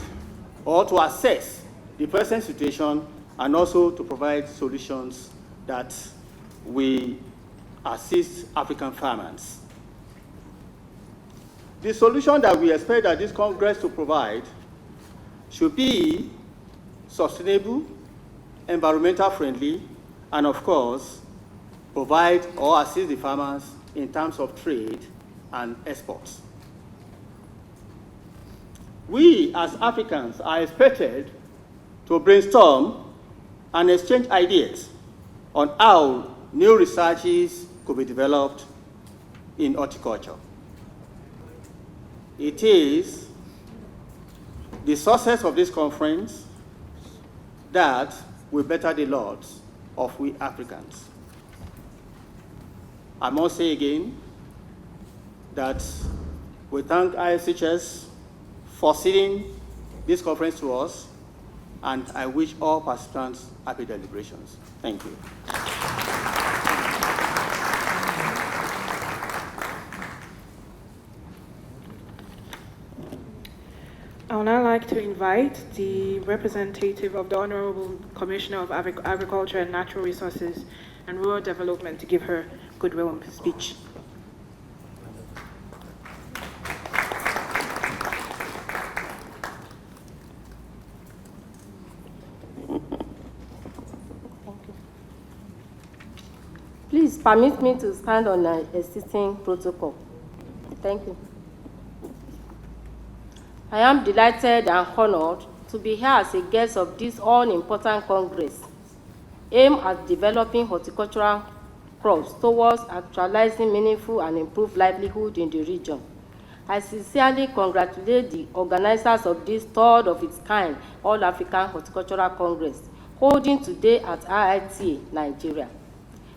or to assess the present situation and also to provide solutions that will assist African farmers. The solution that we expect that this Congress to provide should be sustainable, environmental friendly, and of course, provide or assist the farmers in terms of trade and exports. We as Africans are expected to brainstorm and exchange ideas on how new researches could be developed in horticulture. It is the success of this conference that will better the lot of we Africans. I must say again that we thank AAHC for sending this conference to us, and I wish all participants happy deliberations. Thank you. I would now like to invite the representative of the Honorable Commissioner of Agriculture and Natural Resources and Rural Development to give her goodwill speech. Please permit me to stand on an existing protocol. Thank you. I am delighted and honored to be here as a guest of this all-important Congress, aimed at developing horticultural crops towards actualizing meaningful and improved livelihood in the region. I sincerely congratulate the organizers of this third of its kind All-African Horticultural Congress, holding today at IITA, Nigeria.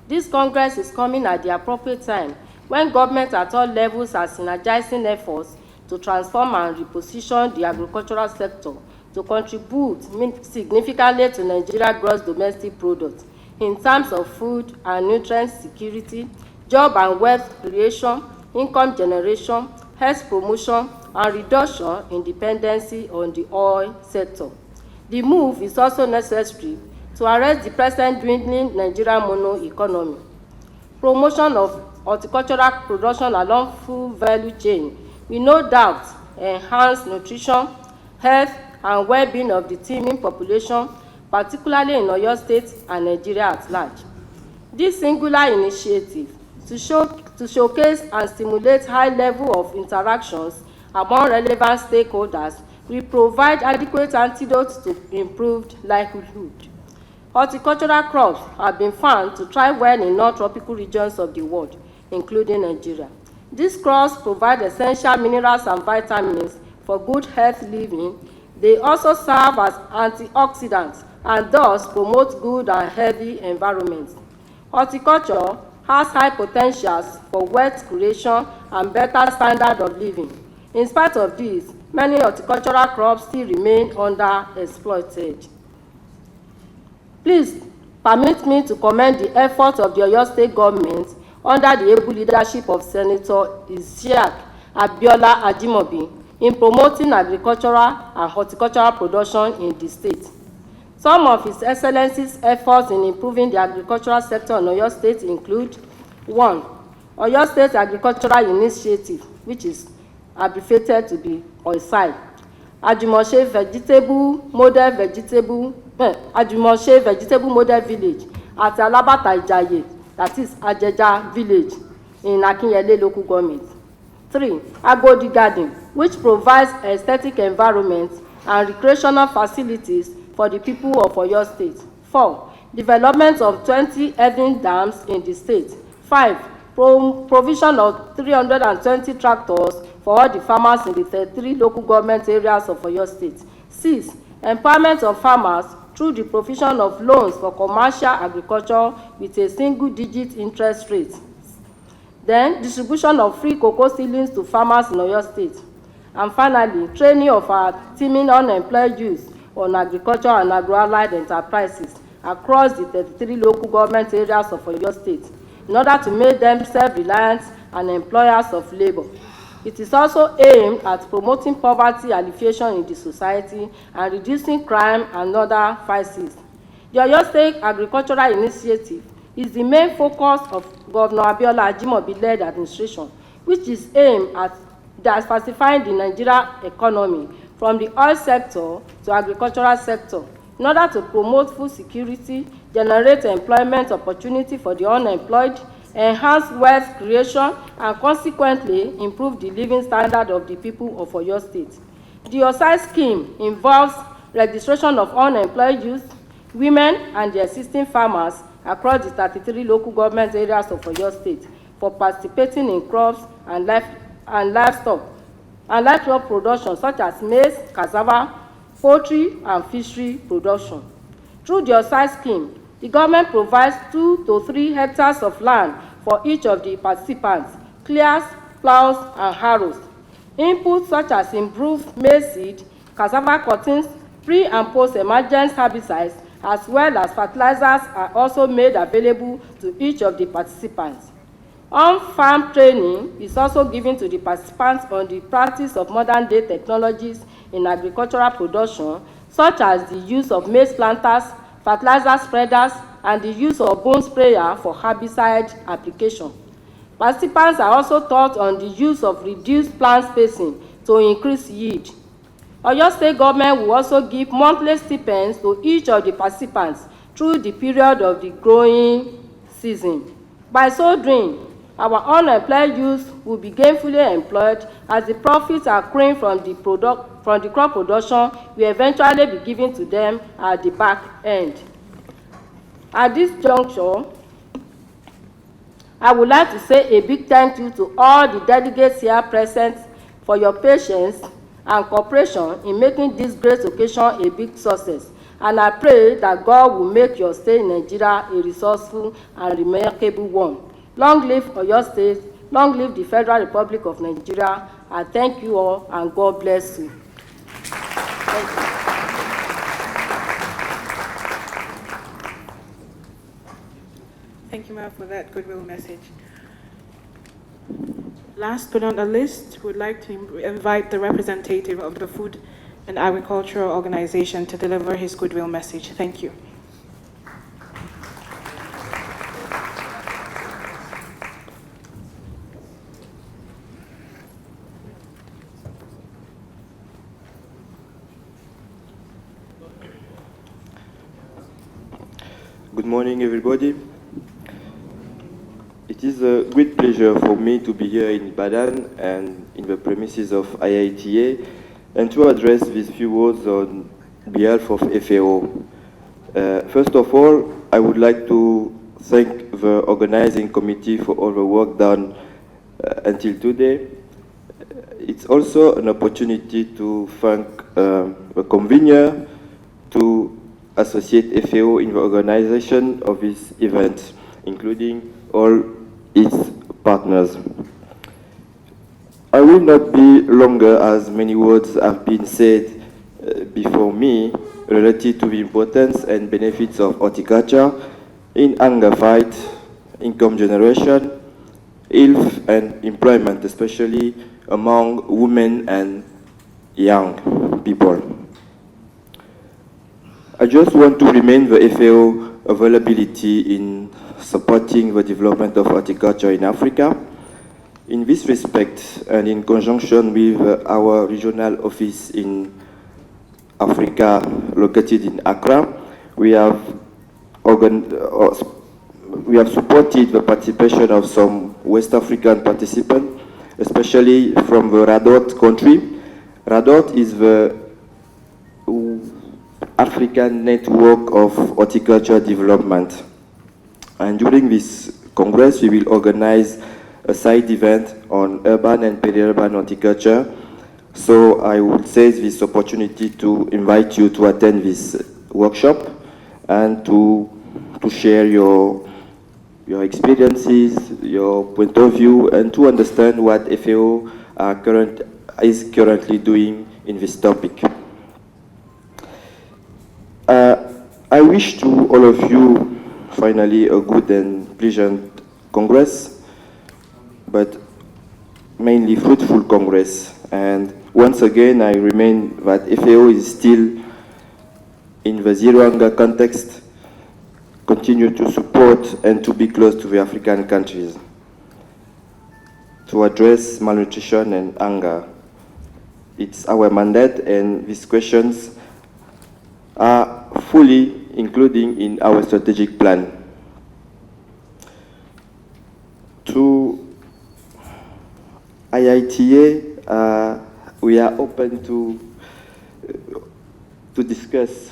This Congress is coming at the appropriate time when governments at all levels are synergizing efforts to transform and reposition the agricultural sector to contribute significantly to Nigeria's gross domestic product in terms of food and nutrient security, job and wealth creation, income generation, health promotion, and reduction in dependency on the oil sector. The move is also necessary to arrest the present dwindling Nigerian mono economy. Promotion of horticultural production along full value chain will no doubt enhance nutrition, health, and well-being of the teeming population, particularly in Oyo State and Nigeria at large. This singular initiative to showcase and stimulate high level of interactions among relevant stakeholders will provide adequate antidotes to improved livelihood. Horticultural crops have been found to thrive well in non-tropical regions of the world, including Nigeria. These crops provide essential minerals and vitamins for good health living. They also serve as antioxidants and thus promote good and healthy environments. Horticulture has high potentials for wealth creation and better standard of living. In spite of this, many horticultural crops still remain underexploited. Please permit me to commend the efforts of the Oyo State government under the able leadership of Senator Isiaq Abiola Ajimobi in promoting agricultural and horticultural production in the state. Some of His Excellency's efforts in improving the agricultural sector in Oyo State include: 1. Oyo State Agricultural Initiative, which is abbreviated to be OISI. Ajumose Vegetable Model Village at Alabata Ijaye, that is Ajeja Village in Akinyele local government. 3. Agodi Garden, which provides aesthetic environment and recreational facilities for the people of Oyo State. 4. Development of 20 earthen dams in the state. 5. Provision of 320 tractors for all the farmers in the 33 local government areas of Oyo State. 6. Empowerment of farmers through the provision of loans for commercial agriculture with a single-digit interest rate. Then, distribution of free cocoa seedlings to farmers in Oyo State. And finally, training of our teeming unemployed youth on agriculture and agro-allied enterprises across the 33 local government areas of Oyo State in order to make them self-reliant and employers of labor. It is also aimed at promoting poverty alleviation in the society and reducing crime and other vices. The Oyo State Agricultural Initiative is the main focus of Governor Abiola Ajimobi-led administration, which is aimed at diversifying the Nigeria economy from the oil sector to agricultural sector in order to promote food security, generate employment opportunity for the unemployed, enhance wealth creation, and consequently improve the living standard of the people of Oyo State. The OSAI scheme involves registration of unemployed youth, women, and the existing farmers across the 33 local government areas of Oyo State for participating in crops and livestock production such as maize, cassava, poultry, and fishery production. Through the OSAI scheme, the government provides 2 to 3 hectares of land for each of the participants, clears, plows, and harrows. Inputs such as improved maize seed, cassava cuttings, pre- and post-emergence herbicides, as well as fertilizers are also made available to each of the participants. On-farm training is also given to the participants on the practice of modern-day technologies in agricultural production, such as the use of maize planters, fertilizer spreaders, and the use of boom sprayer for herbicide application. Participants are also taught on the use of reduced plant spacing to increase yield. Oyo State government will also give monthly stipends to each of the participants through the period of the growing season. By so doing, our unemployed youth will be gainfully employed as the profits accruing from the crop production will eventually be given to them at the back end. At this juncture, I would like to say a big thank you to all the delegates here present for your patience and cooperation in making this great occasion a big success. And I pray that God will make your stay in Nigeria a resourceful and remarkable one. Long live Oyo State, long live the Federal Republic of Nigeria. I thank you all, and God bless you. Thank you. Thank you, Mayor, for that goodwill message. Last but not the least, we'd like to invite the representative of the Food and Agricultural Organization to deliver his goodwill message. Thank you. Good morning, everybody. It is a great pleasure for me to be here in Ibadan and in the premises of IITA and to address these few words on behalf of FAO. First of all, I would like to thank the organizing committee for all the work done until today. It's also an opportunity to thank the convener, to associate FAO in the organization of this event, including all its partners. I will not be longer, as many words have been said before me related to the importance and benefits of horticulture in hunger fight, income generation, health and employment, especially among women and young people. I just want to remain the FAO availability in supporting the development of horticulture in Africa. In this respect, and in conjunction with our regional office in Africa located in Accra, we have supported the participation of some West African participants, especially from the RADOT country. RADOT is the African Network of Horticulture Development. And during this Congress, we will organize a side event on urban and peri-urban horticulture. So I would seize this opportunity to invite you to attend this workshop and to share your experiences, your point of view, and to understand what FAO is currently doing in this topic. I wish to all of you finally a good and pleasant Congress, but mainly fruitful Congress. And once again, I remain that FAO is still in the zero hunger context, continue to support and to be close to the African countries to address malnutrition and hunger. It's our mandate, and these questions are fully fully including in our strategic plan. To IITA, we are open to discuss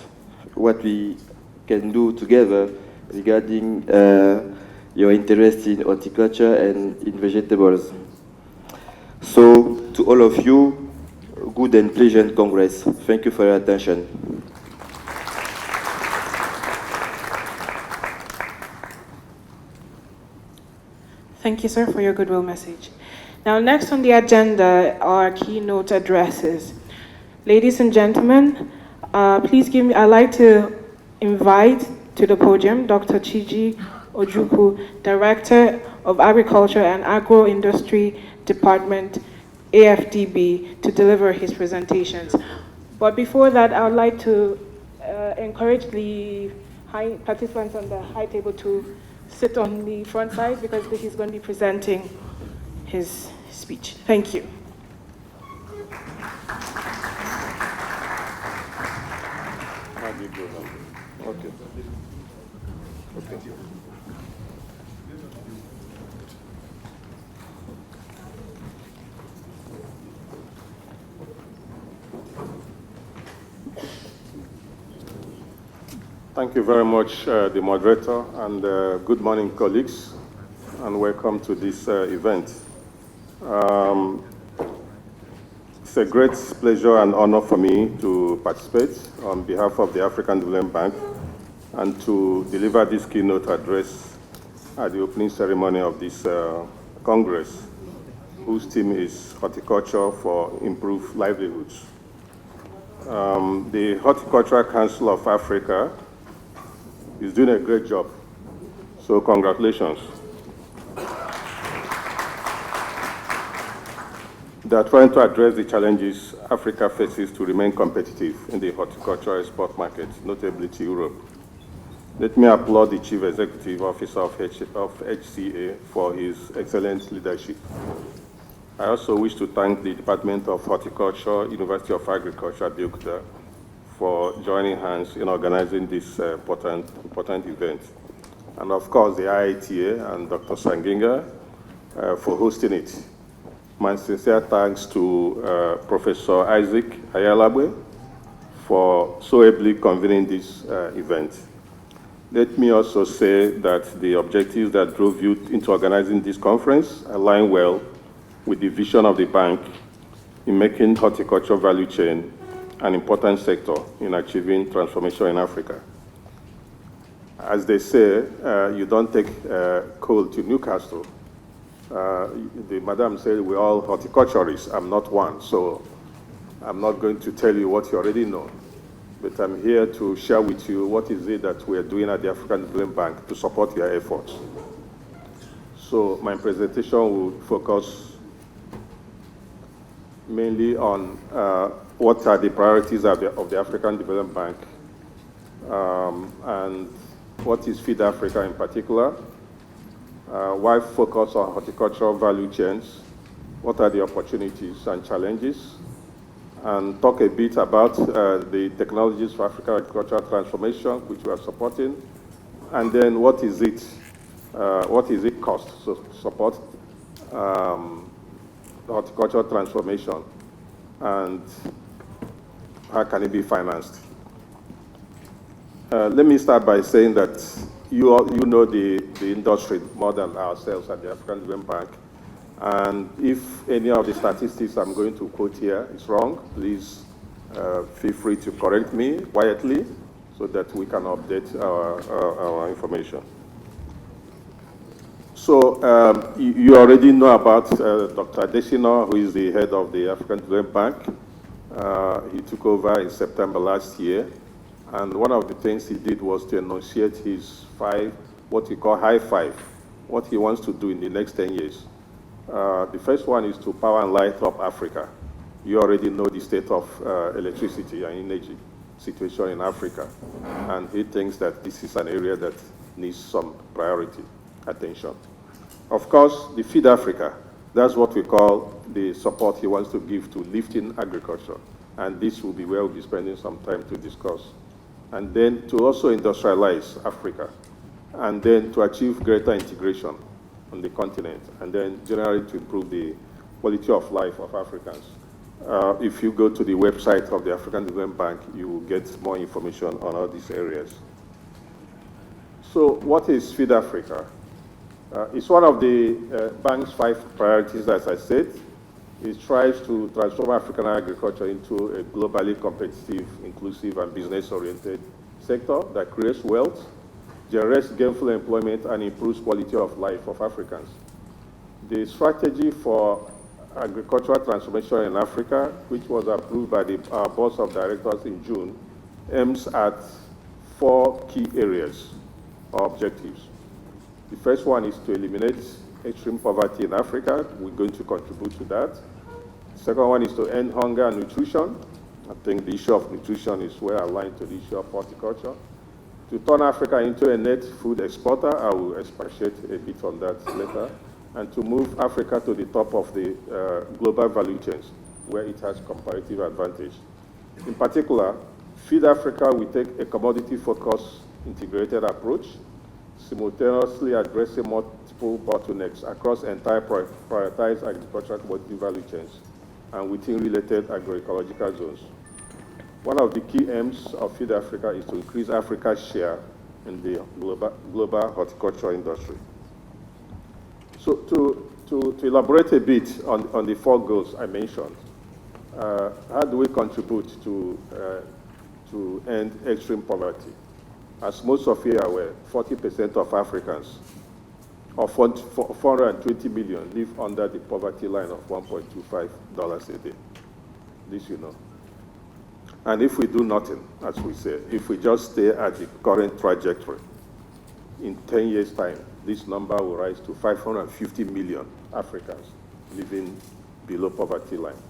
what we can do together regarding your interest in horticulture and in vegetables. So, to all of you, good and pleasant Congress. Thank you for your attention. Thank you, sir, for your goodwill message. Now, next on the agenda are keynote addresses. Ladies and gentlemen, please give me, I'd like to invite to the podium Dr. Chiji Ojukwu, Director of Agriculture and Agro-Industry Department, AFDB, to deliver his presentations. But before that, I would like to encourage the participants on the high table to sit on the front side because he's going to be presenting his speech. Thank you. Okay. Thank you very much, the moderator, and good morning, colleagues, and welcome to this event. It's a great pleasure and honor for me to participate on behalf of the African Development Bank and to deliver this keynote address at the opening ceremony of this Congress, whose theme is Horticulture for Improved Livelihoods. The Horticultural Council of Africa is doing a great job, so congratulations. They are trying to address the challenges Africa faces to remain competitive in the horticultural export market, notably to Europe. Let me applaud the Chief Executive Officer of HCA for his excellent leadership. I also wish to thank the Department of Horticulture, University of Agriculture, Abeokuta, for joining hands in organizing this important event. And of course, the IITA and Dr. Sanginga for hosting it. My sincere thanks to Professor Isaac Ayalabwe for so ably convening this event. Let me also say that the objectives that drove you into organizing this conference align well with the vision of the bank in making horticulture value chain an important sector in achieving transformation in Africa. As they say, you don't take coal to Newcastle. The madam said we're all horticulturists. I'm not one, so I'm not going to tell you what you already know. But I'm here to share with you what is it that we are doing at the African Development Bank to support your efforts. So my presentation will focus mainly on what are the priorities of the African Development Bank and what is Feed Africa in particular. Why focus on horticultural value chains? What are the opportunities and challenges? And talk a bit about the technologies for African agricultural transformation, which we are supporting. And then what is it cost to support the horticultural transformation? And how can it be financed? Let me start by saying that you know the industry more than ourselves at the African Development Bank. And if any of the statistics I'm going to quote here is wrong, please feel free to correct me quietly so that we can update our information. So you already know about Dr. Adesina, who is the head of the African Development Bank. He took over in September last year. And one of the things he did was to enunciate his what he call high five, what he wants to do in the next 10 years. The first one is to power and light up Africa. You already know the state of electricity and energy situation in Africa. And he thinks that this is an area that needs some priority attention. Of course, the Feed Africa, that's what we call the support he wants to give to lifting agriculture. And this will be where we'll be spending some time to discuss. and then to also industrialize Africa, and then to achieve greater integration on the continent, and then generally to improve the quality of life of Africans. If you go to the website of the African Development Bank, you will get more information on all these areas. So what is Feed Africa? It's one of the bank's 5 priorities, as I said. It tries to transform African agriculture into a globally competitive, inclusive, and business-oriented sector that creates wealth, generates gainful employment, and improves quality of life of Africans. The strategy for agricultural transformation in Africa, which was approved by our board of directors in June, aims at 4 key areas or objectives. The first one is to eliminate extreme poverty in Africa. We're going to contribute to that. The second one is to end hunger and nutrition. I think the issue of nutrition is well aligned to the issue of horticulture. To turn Africa into a net food exporter, I will expatiate a bit on that later, and to move Africa to the top of the global value chains, where it has comparative advantage. In particular, Feed Africa will take a commodity-focused integrated approach, simultaneously addressing multiple bottlenecks across entire prioritized agricultural commodity value chains and within related agroecological zones. One of the key aims of Feed Africa is to increase Africa's share in the global horticulture industry. So to elaborate a bit on the 4 goals I mentioned, how do we contribute to end extreme poverty? As most of you are aware, 40% of Africans, or 420 million, live under the poverty line of $1.25 a day. This you know. And if we do nothing, as we say, if we just stay at the current trajectory, in 10 years' time, this number will rise to 550 million Africans living below poverty line.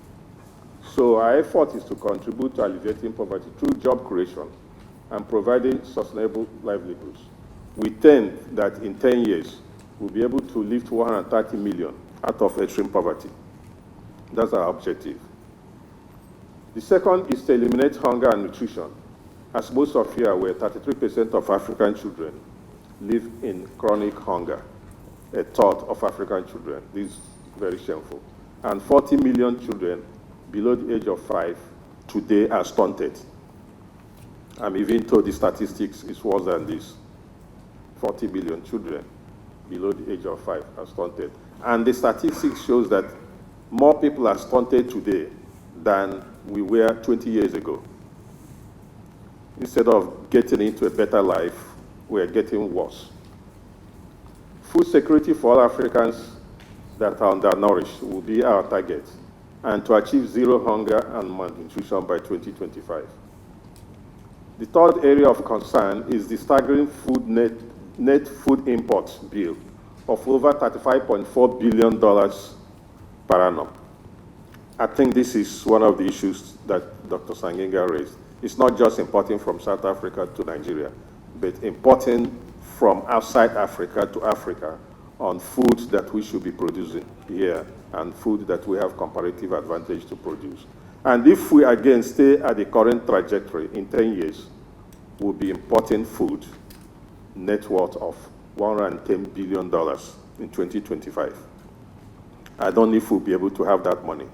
So our effort is to contribute to alleviating poverty through job creation and providing sustainable livelihoods. We intend that in 10 years, we'll be able to lift 130 million out of extreme poverty. That's our objective. The second is to eliminate hunger and nutrition. As most of you are aware, 33% of African children live in chronic hunger, a third of African children. This is very shameful. And 40 million children below the age of 5 today are stunted. I'm even told the statistics is worse than this. 40 million children below the age of 5 are stunted. And the statistics shows that more people are stunted today than we were 20 years ago. Instead of getting into a better life, we are getting worse. Food security for all Africans that are undernourished will be our target, and to achieve zero hunger and malnutrition by 2025. The third area of concern is the staggering net food imports bill of over $35.4 billion per annum. I think this is one of the issues that Dr. Sanginga raised. It's not just importing from South Africa to Nigeria, but importing from outside Africa to Africa on food that we should be producing here and food that we have comparative advantage to produce. And if we again stay at the current trajectory, in 10 years, we'll be importing food net worth of $110 billion in 2025. I don't know if we'll be able to have that money.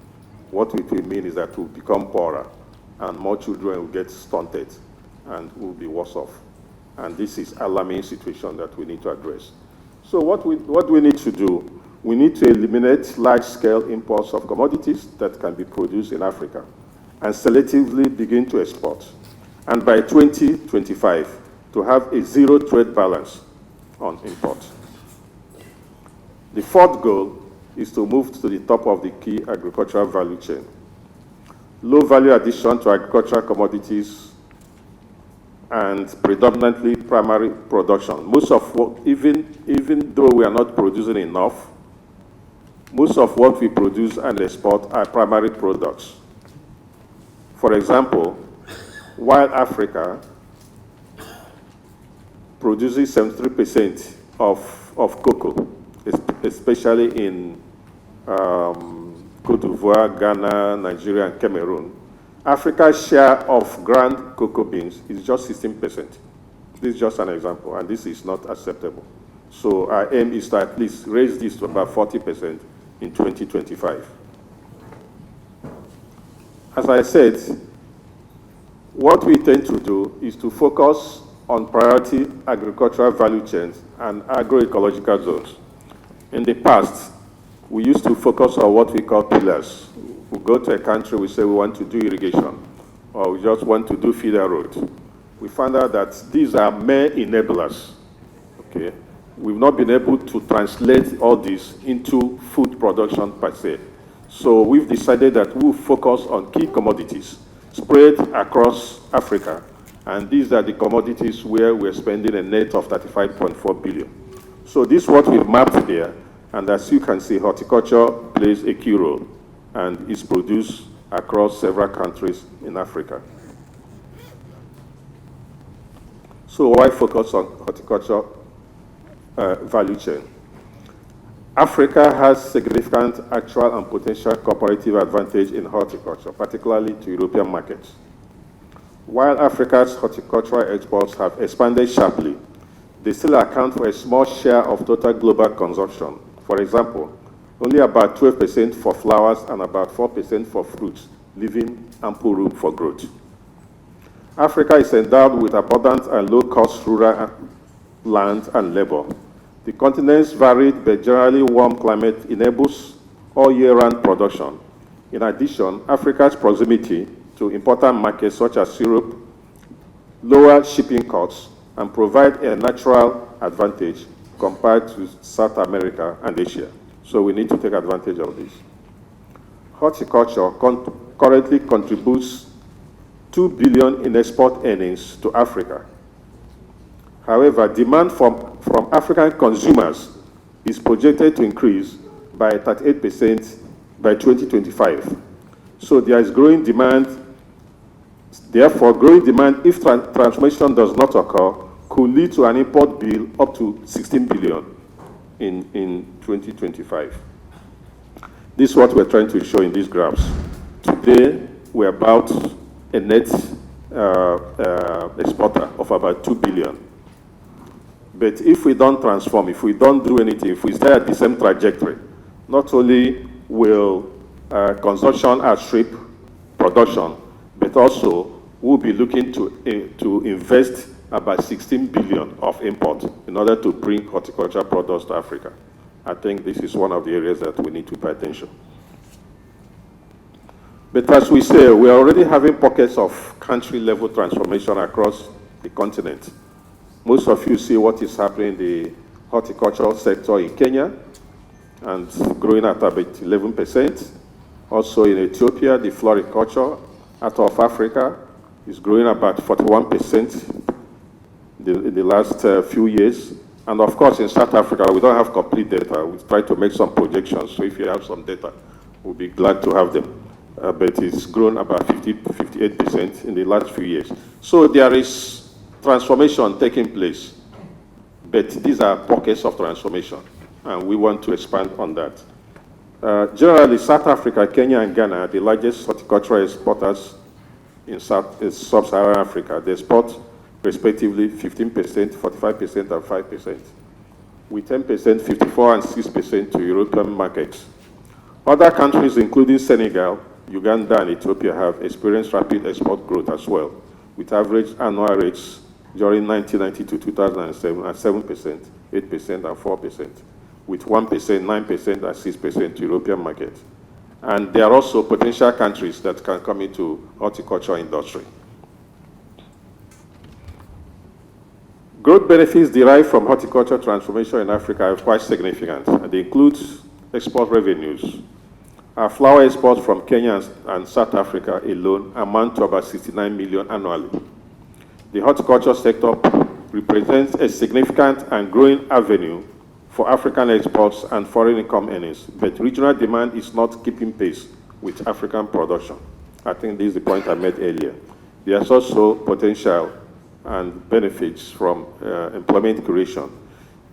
What it will mean is that we'll become poorer and more children will get stunted and will be worse off. And this is an alarming situation that we need to address. So what we need to do, we need to eliminate large-scale imports of commodities that can be produced in Africa and selectively begin to export. And by 2025, to have a zero trade balance on imports. The fourth goal is to move to the top of the key agricultural value chain. Low value addition to agricultural commodities and predominantly primary production. Most of what, even though we are not producing enough, most of what we produce and export are primary products. For example, while Africa produces 73% of cocoa, especially in Cote d'Ivoire, Ghana, Nigeria, and Cameroon, Africa's share of ground cocoa beans is just 16%. This is just an example, and this is not acceptable. So our aim is to at least raise this to about 40% in 2025. As I said, what we tend to do is to focus on priority agricultural value chains and agroecological zones. In the past, we used to focus on what we call pillars. We go to a country, we say we want to do irrigation, or we just want to do feeder road. We found out that these are mere enablers, okay? We've not been able to translate all this into food production per se. So we've decided that we'll focus on key commodities spread across Africa. And these are the commodities where we're spending a net of 35.4 billion. So this is what we've mapped here. And as you can see, horticulture plays a key role and is produced across several countries in Africa. So why focus on horticulture value chain? Africa has significant actual and potential comparative advantage in horticulture, particularly to European markets. While Africa's horticultural exports have expanded sharply, they still account for a small share of total global consumption. For example, only about 12% for flowers and about 4% for fruits, leaving ample room for growth. Africa is endowed with abundant and low-cost rural land and labor. The continent's varied but generally warm climate enables all year-round production. In addition, Africa's proximity to important markets such as Europe lower shipping costs and provide a natural advantage compared to South America and Asia. So we need to take advantage of this. Horticulture currently contributes 2 billion in export earnings to Africa. However, demand from African consumers is projected to increase by 38% by 2025. So there is growing demand. Therefore, growing demand, if transformation does not occur, could lead to an import bill up to 16 billion in 2025. This is what we're trying to show in these graphs. Today, we're about a net exporter of about 2 billion. But if we don't transform, if we don't do anything, if we stay at the same trajectory, not only will consumption outstrip production, but also we'll be looking to invest about 16 billion of import in order to bring horticultural products to Africa. I think this is one of the areas that we need to pay attention. But as we say, we are already having pockets of country-level transformation across the continent. Most of you see what is happening in the horticultural sector in Kenya, and growing at about 11%. Also in Ethiopia, the floriculture out of Africa is growing about 41% in the last few years. And of course, in South Africa, we don't have complete data. We try to make some projections. So if you have some data, we'll be glad to have them. But it's grown about 58% in the last few years. So there is transformation taking place, but these are pockets of transformation, and we want to expand on that. Generally, South Africa, Kenya, and Ghana are the largest horticultural exporters in sub-Saharan Africa. They export respectively 15%, 45%, and 5%, with 10%, 54%, and 6% to European markets. Other countries, including Senegal, Uganda, and Ethiopia, have experienced rapid export growth as well, with average annual rates during 1990 to 2007 at 7%, 8%, and 4%, with 1%, 9%, and 6% to European markets. And there are also potential countries that can come into horticulture industry. Growth benefits derived from horticulture transformation in Africa are quite significant, and they include export revenues. Our flower exports from Kenya and South Africa alone amount to about 69 million annually. The horticulture sector represents a significant and growing avenue for African exports and foreign income earnings, but regional demand is not keeping pace with African production. I think this is the point I made earlier. There's also potential and benefits from employment creation.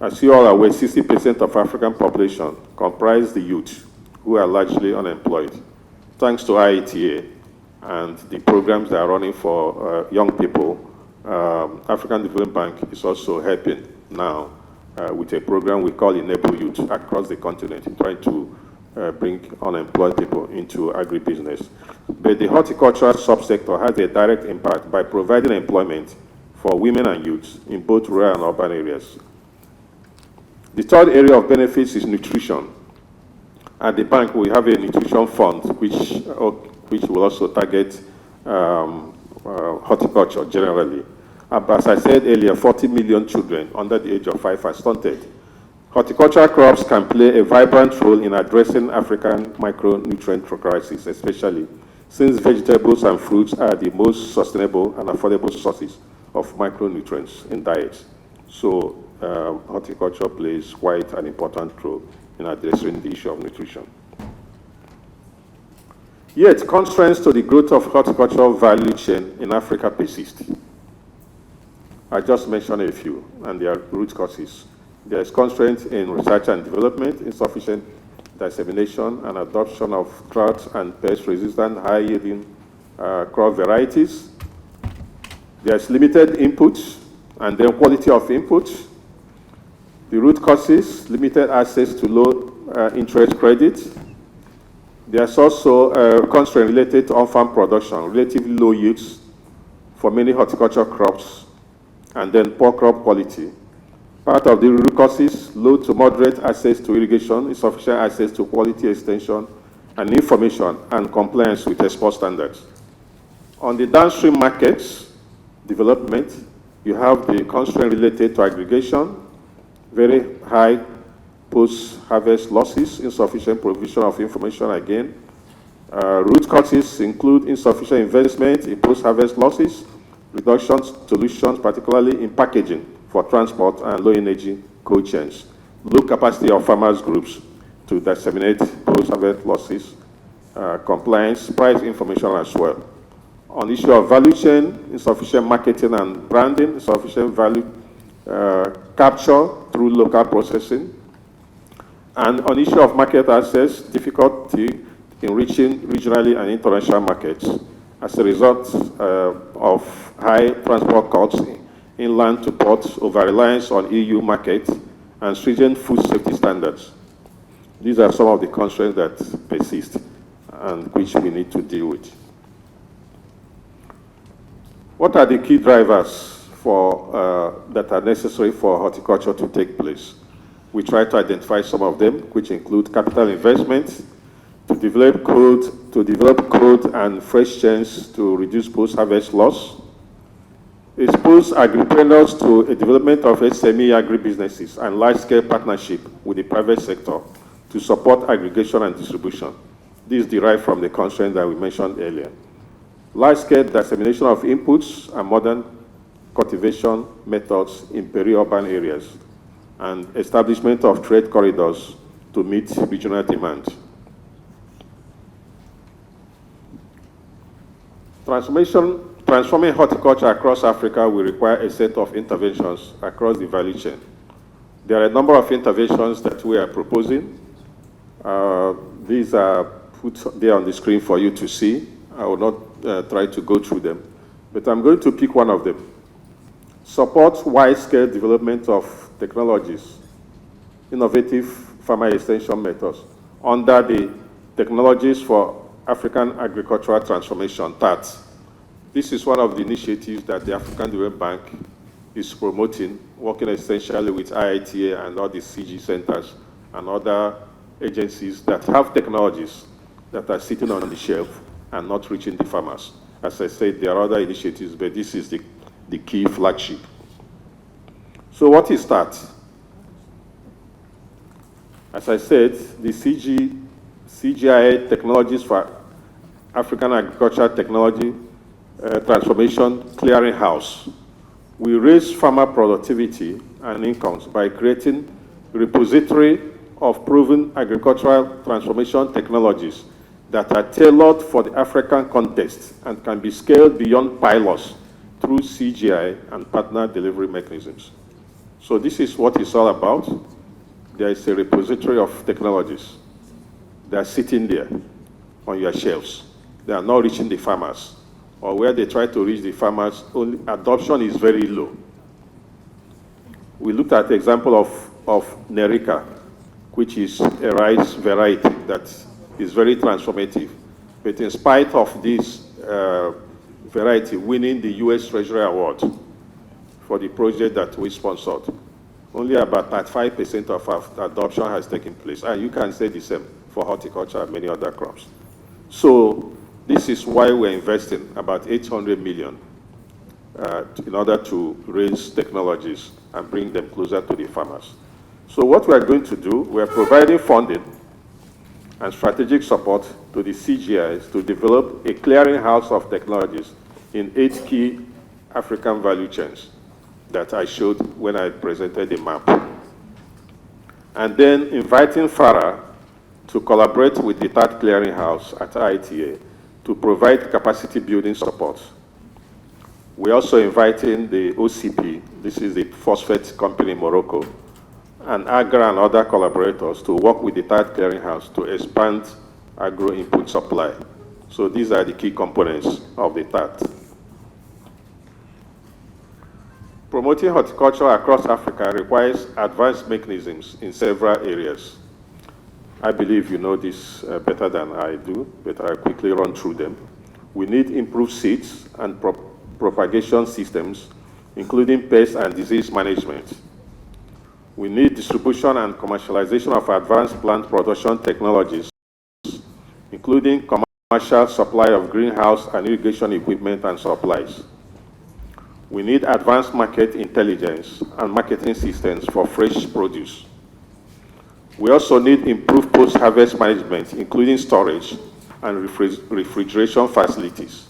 As you all are aware, 60% of African population comprise the youth, who are largely unemployed. Thanks to IETA, and the programs that are running for young people, African Development Bank is also helping now with a program we call Enable Youth across the continent, trying to bring unemployed people into agribusiness. But the horticultural subsector has a direct impact by providing employment for women and youths in both rural and urban areas. The third area of benefits is nutrition. At the bank, we have a nutrition fund which will also target horticulture generally. As I said earlier, 40 million children under the age of 5 are stunted. Horticultural crops can play a vibrant role in addressing African micronutrient crisis, especially since vegetables and fruits are the most sustainable and affordable sources of micronutrients in diets. So horticulture plays quite an important role in addressing the issue of nutrition. Yet, constraints to the growth of horticultural value chain in Africa persist. I just mentioned a few, and their root causes. There is constraint in research and development, insufficient dissemination and adoption of drought and pest-resistant, high-yielding crop varieties. There is limited inputs and then quality of inputs. The root causes, limited access to low-interest credit. There's also a constraint related to on-farm production, relatively low yields for many horticultural crops, and then poor crop quality. Part of the root causes, low to moderate access to irrigation, insufficient access to quality extension and information, and compliance with export standards. On the downstream markets development, you have the constraint related to aggregation, very high post-harvest losses, insufficient provision of information again. Root causes include insufficient investment in post-harvest losses, reduction solutions, particularly in packaging for transport and low-energy cold chains, low capacity of farmers groups to disseminate post-harvest losses, compliance, price information as well. On the issue of value chain, insufficient marketing and branding, insufficient value capture through local processing, and on the issue of market access, difficulty in reaching regionally and international markets as a result of high transport costs inland to ports, over-reliance on EU markets, and stringent food safety standards. These are some of the constraints that persist and which we need to deal with. What are the key drivers that are necessary for horticulture to take place? We try to identify some of them, which include capital investment, to develop code and fresh chains to reduce post-harvest loss, expose agripreneurs to a development of SME agribusinesses and large-scale partnership with the private sector to support aggregation and distribution. This is derived from the constraint that we mentioned earlier. Large-scale dissemination of inputs and modern cultivation methods in peri-urban areas, and establishment of trade corridors to meet regional demand. Transforming horticulture across Africa will require a set of interventions across the value chain. There are a number of interventions that we are proposing. These are put there on the screen for you to see. I will not try to go through them, but I'm going to pick one of them. Support wide-scale development of technologies, innovative farmer extension methods under the Technologies for African Agricultural Transformation, TAT. This is one of the initiatives that the African Development Bank is promoting, working essentially with IITA and all the CG centers and other agencies that have technologies that are sitting on the shelf and not reaching the farmers. As I said, there are other initiatives, but this is the key flagship. So what is TAT? As I said, the CGIA Technologies for African Agricultural Technology Transformation Clearinghouse. We raise farmer productivity and incomes by creating a repository of proven agricultural transformation technologies that are tailored for the African context and can be scaled beyond pilots through CGI and partner delivery mechanisms. So this is what it's all about. There is a repository of technologies that are sitting there on your shelves. they are not reaching the farmers, or where they try to reach the farmers, only adoption is very low. We looked at the example of Nerica, which is a rice variety that is very transformative. But in spite of this variety winning the US Treasury Award for the project that we sponsored, only about 35% of our adoption has taken place. And you can say the same for horticulture and many other crops. So this is why we're investing about 800 million in order to raise technologies and bring them closer to the farmers. So what we're going to do, we're providing funding and strategic support to the CGIs to develop a clearinghouse of technologies in 8 key African value chains that I showed when I presented the map. And then inviting FARA to collaborate with the third clearinghouse at IITA to provide capacity building support. We're also inviting the OCP, this is the phosphate company in Morocco, and AGRA and other collaborators to work with the third clearinghouse to expand agro input supply. So these are the key components of the third. Promoting horticulture across Africa requires advanced mechanisms in several areas. I believe you know this better than I do, but I'll quickly run through them. We need improved seeds and propagation systems, including pest and disease management. We need distribution and commercialization of advanced plant production technologies, including commercial supply of greenhouse and irrigation equipment and supplies. We need advanced market intelligence and marketing systems for fresh produce. We also need improved post-harvest management, including storage and refrigeration facilities.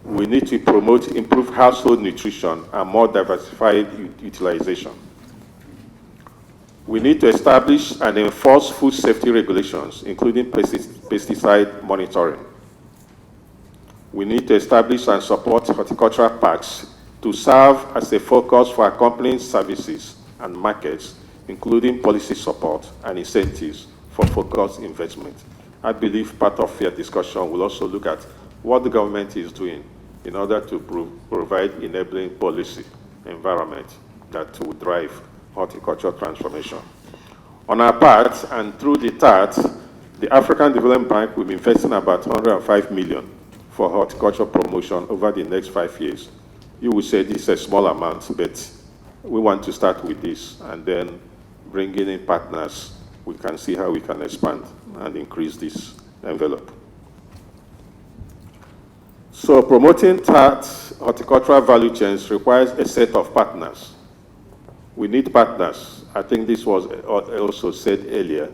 We need to promote improved household nutrition and more diversified utilization. We need to establish and enforce food safety regulations, including pesticide monitoring. We need to establish and support horticultural parks to serve as a focus for accompanying services and markets, including policy support and incentives for focused investment. I believe part of your discussion will also look at what the government is doing in order to provide enabling policy environment that will drive horticulture transformation. On our part, and through the TART, the African Development Bank will be investing about 105 million for horticulture promotion over the next 5 years. You will say this is a small amount, but we want to start with this, and then bringing in partners, we can see how we can expand and increase this envelope. So promoting TART horticultural value chains requires a set of partners. We need partners. I think this was also said earlier.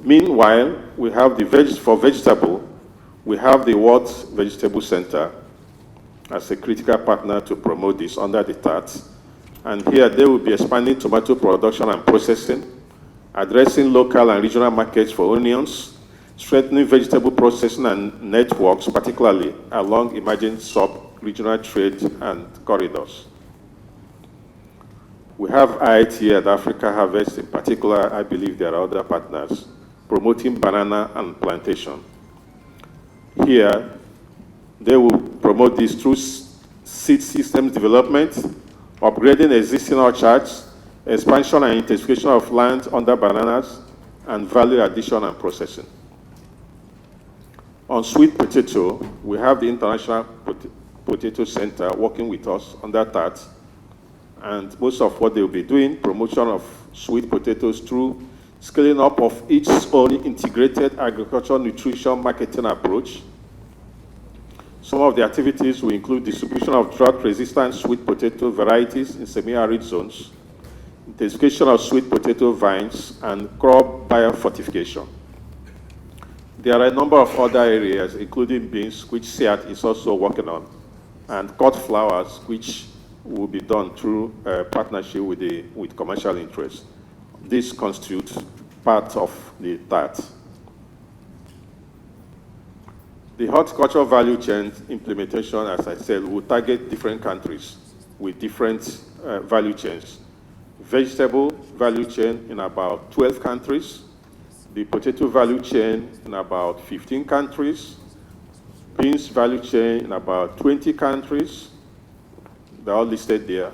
Meanwhile, we have for vegetable, we have the World Vegetable Center as a critical partner to promote this under the TART. And here they will be expanding tomato production and processing, addressing local and regional markets for onions, strengthening vegetable processing and networks, particularly along emerging sub-regional trade and corridors. We have IITA and Africa Harvest in particular. I believe there are other partners promoting banana and plantation. Here, they will promote this through seed systems development, upgrading existing orchards, expansion and intensification of land under bananas, and value addition and processing. On sweet potato, we have the International Potato Center working with us on that TART, and most of what they will be doing, promotion of sweet potatoes through scaling up of each own integrated agricultural nutrition marketing approach. Some of the activities will include distribution of drought-resistant sweet potato varieties in semi-arid zones, intensification of sweet potato vines, and crop biofortification. There are a number of other areas, including beans, which SEAT is also working on, and cut flowers, which will be done through a partnership with commercial interests. This constitutes part of the TART. The horticultural value chain implementation, as I said, will target different countries with different value chains. Vegetable value chain in about 12 countries, the potato value chain in about 15 countries, beans value chain in about 20 countries. They're all listed there.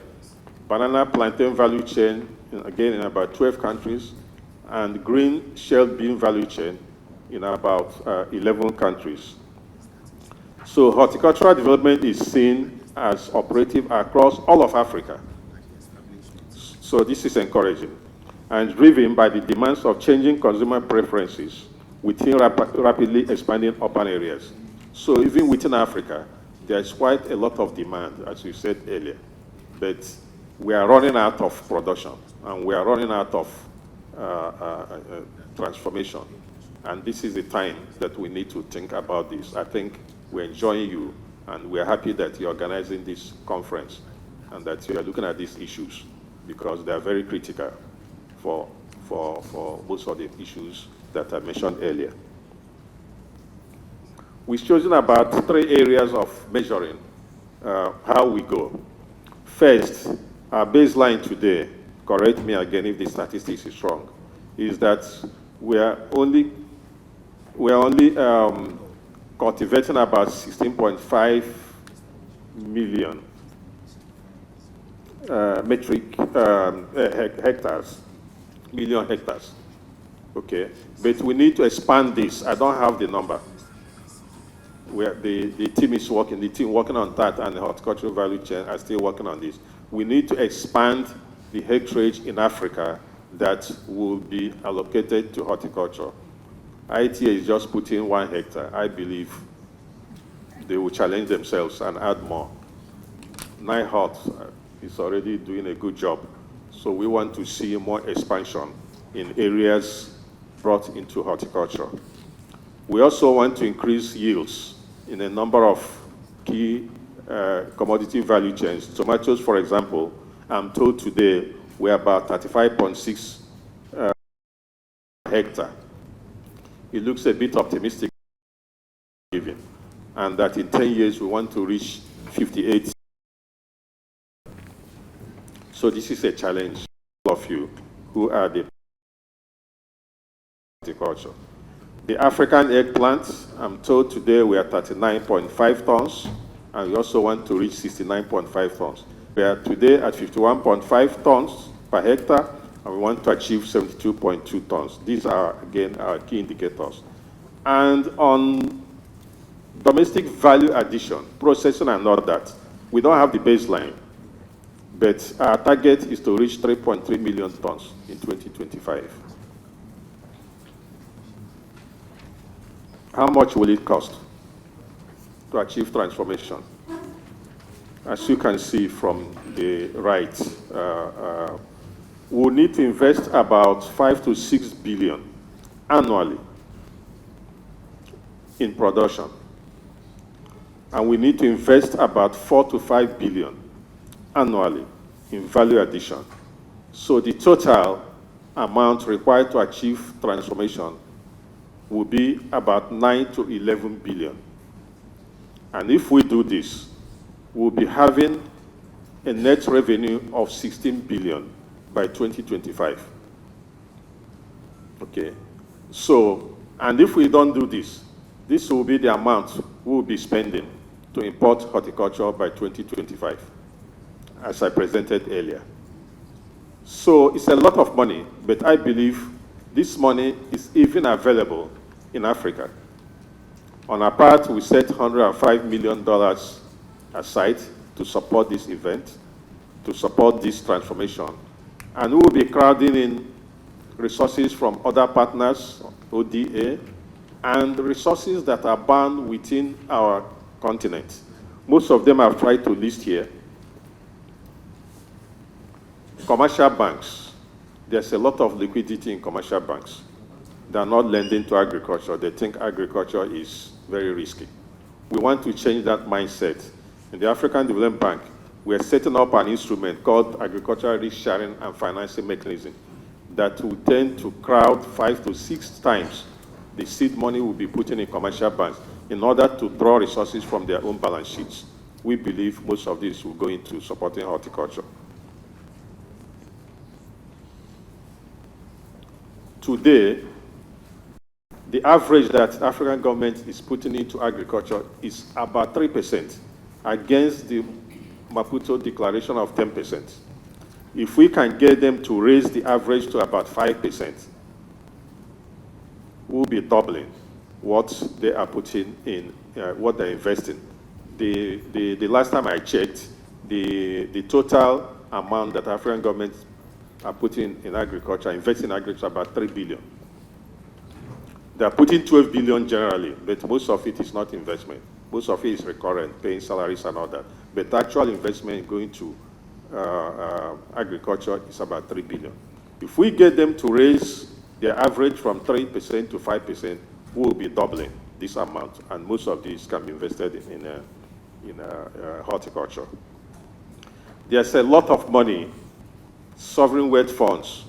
Banana plantain value chain, again, in about 12 countries. And green shell bean value chain in about 11 countries. So horticultural development is seen as operative across all of Africa. So this is encouraging and driven by the demands of changing consumer preferences within rapidly expanding urban areas. So even within Africa, there's quite a lot of demand, as you said earlier, but we are running out of production and we are running out of transformation. And this is the time that we need to think about this. I think we're enjoying you and we're happy that you're organizing this conference and that you are looking at these issues because they are very critical for most of the issues that I mentioned earlier. We've chosen about 3 areas of measuring how we go. First, our baseline today, correct me again if the statistics is wrong, is that we are only cultivating about 16.5 million million hectares. Okay, but we need to expand this. I don't have the number. The team is working, the team working on that, and the horticultural value chain are still working on this. We need to expand the hectareage in Africa that will be allocated to horticulture. ITA is just putting 1 hectare. I believe they will challenge themselves and add more. NIHOT is already doing a good job. So we want to see more expansion in areas brought into horticulture. We also want to increase yields in a number of key commodity value chains. Tomatoes, for example, I'm told today we're about 35.6 hectare. It looks a bit optimistic, and that in 10 years we want to reach 58. So this is a challenge for all of you who are the horticulture. The African eggplant, I'm told today we are 39.5 tons, and we also want to reach 69.5 tons. We are today at 51.5 tons per hectare, and we want to achieve 72.2 tons. These are, again, our key indicators. And on domestic value addition, processing and all that, we don't have the baseline, but our target is to reach 3.3 million tons in 2025. How much will it cost to achieve transformation? As you can see from the right, we'll need to invest about 5 to 6 billion annually in production. And we need to invest about 4 to 5 billion annually in value addition. So the total amount required to achieve transformation will be about 9 to 11 billion. And if we do this, we'll be having a net revenue of 16 billion by 2025. Okay, so, and if we don't do this, this will be the amount we'll be spending to import horticulture by 2025, as I presented earlier. So it's a lot of money, but I believe this money is even available in Africa. On our part, we set $105 million aside to support this event, to support this transformation. And we will be crowding in resources from other partners, ODA, and resources that are bound within our continent. Most of them I've tried to list here. Commercial banks. There's a lot of liquidity in commercial banks. They're not lending to agriculture. They think agriculture is very risky. We want to change that mindset. In the African Development Bank, we are setting up an instrument called Agricultural Risk Sharing and Financing Mechanism that will tend to crowd 5 to 6 times the seed money will be put in commercial banks in order to draw resources from their own balance sheets. We believe most of this will go into supporting horticulture. Today, the average that African government is putting into agriculture is about 3% against the Maputo Declaration of 10%. If we can get them to raise the average to about 5%, we'll be doubling what they are putting in, what they're investing. The last time I checked, the total amount that African governments are putting in agriculture, investing in agriculture, about 3 billion. They are putting 12 billion generally, but most of it is not investment. Most of it is recurrent, paying salaries and all that. But actual investment going to agriculture is about 3 billion. If we get them to raise their average from 3% to 5%, we will be doubling this amount, and most of these can be invested in horticulture. There's a lot of money, sovereign wealth funds.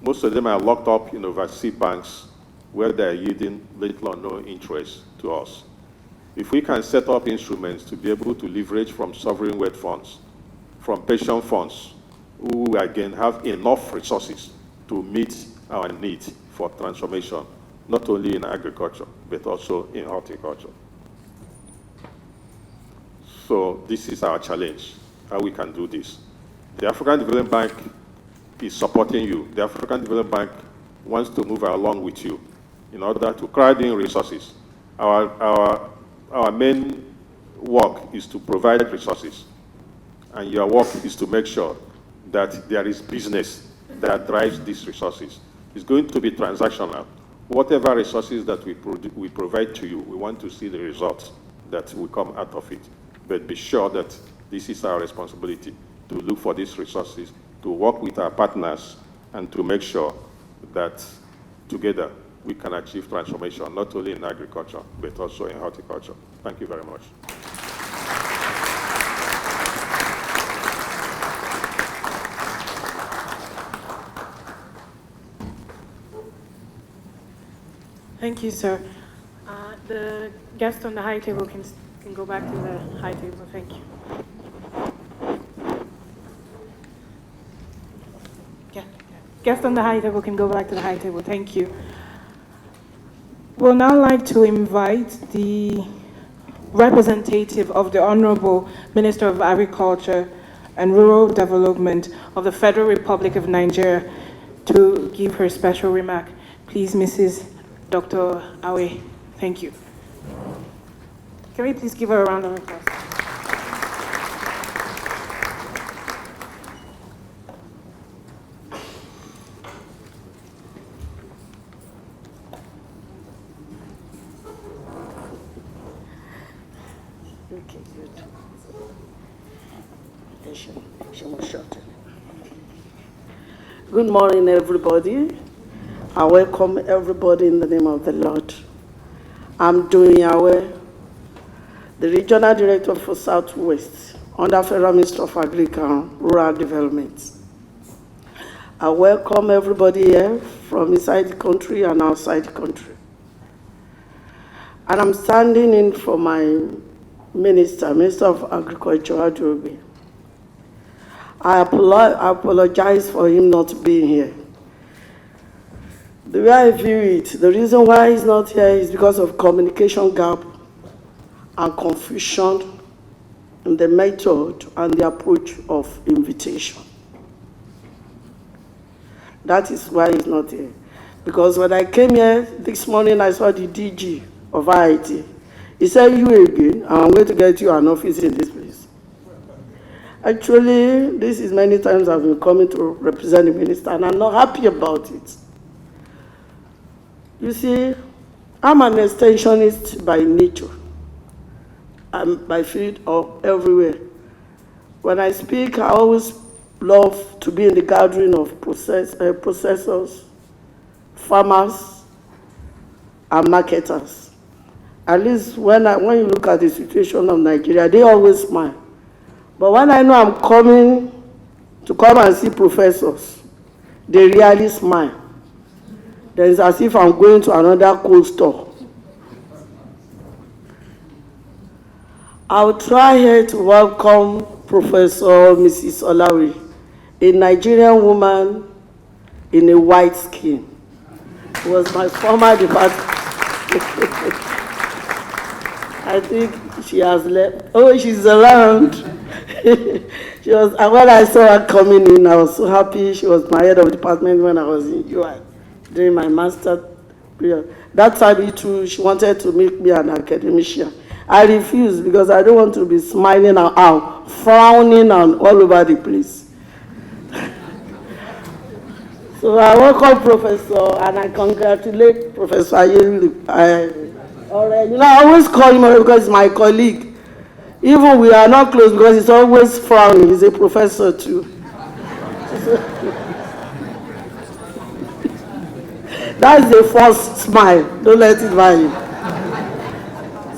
Most of them are locked up in overseas banks where they're yielding little or no interest to us. If we can set up instruments to be able to leverage from sovereign wealth funds, from pension funds, who again have enough resources to meet our need for transformation, not only in agriculture, but also in horticulture. So this is our challenge, how we can do this. The African Development Bank is supporting you. The African Development Bank wants to move along with you in order to crowd in resources. Our main work is to provide resources, and your work is to make sure that there is business that drives these resources. It's going to be transactional. Whatever resources that we provide to you, we want to see the results that will come out of it. But be sure that this is our responsibility, to look for these resources, to work with our partners, and to make sure that together we can achieve transformation, not only in agriculture, but also in horticulture. Thank you very much. Thank you, sir. The guest on the high table can go back to the high table. Thank you. Yeah. Guest on the high table can go back to the high table. Thank you. We'll now like to invite the representative of the Honorable Minister of Agriculture and Rural Development of the Federal Republic of Nigeria to give her special remark. Please, Mrs. Dr. Awe. Thank you. Can we please give her a round of applause? Okay, good. Good morning, everybody. I welcome everybody in the name of the Lord. I'm doing Yahweh, the Regional Director for Southwest, under Federal Ministry of Agriculture and Rural Development. I welcome everybody here from inside the country and outside the country. And I'm standing in for my Minister of Agriculture, Adobe. I apologize for him not being here. The way I view it, the reason why he's not here is because of communication gap and confusion in the method and the approach of invitation. That is why he's not here. Because when I came here this morning, I saw the DG of IIT. He said, "You again, and I'm going to get you an office in this place." Actually, this is many times I've been coming to represent the minister, and I'm not happy about it. You see, I'm an extensionist by nature. I'm by field or everywhere. When I speak, I always love to be in the gathering of processors, farmers, and marketers. At least when you look at the situation of Nigeria, they always smile. But when I know I'm coming to come and see professors, they really smile. Then it's as if I'm going to another cold store. I'll try here to welcome Professor Mrs. Olawi, a Nigerian woman in a white skin. It was my former department. I think she has left. Oh, she's around. She was, and when I saw her coming in, I was so happy. She was my head of department when I was in UI during my master's period. That time, too, she wanted to make me an academician. I refused because I don't want to be smiling out, frowning and all over the place. So I welcome Professor, and I congratulate Professor Ayeli. You know, I always call him because he's my colleague. Even we are not close because he's always frowning. He's a professor too. That's the first smile. Don't let it vanish.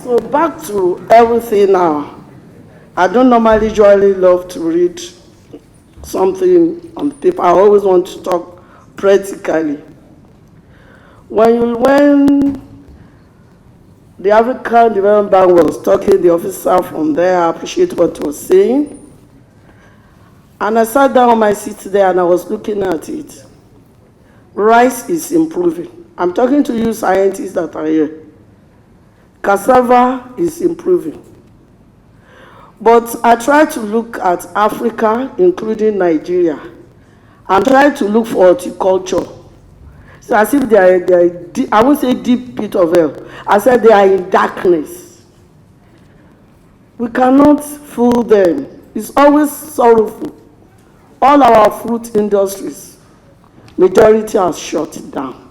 So back to everything now. I don't normally usually love to read something on paper. I always want to talk practically. When the African Development Bank was talking, the officer from there, I appreciate what he was saying. And I sat down on my seat there and I was looking at it. Rice is improving. I'm talking to you scientists that are here. Cassava is improving. But I try to look at Africa, including Nigeria, and try to look for horticulture. So as if they are I won't say deep pit of hell. I said they are in darkness. We cannot fool them. It's always sorrowful. All our fruit industries, majority are shut down.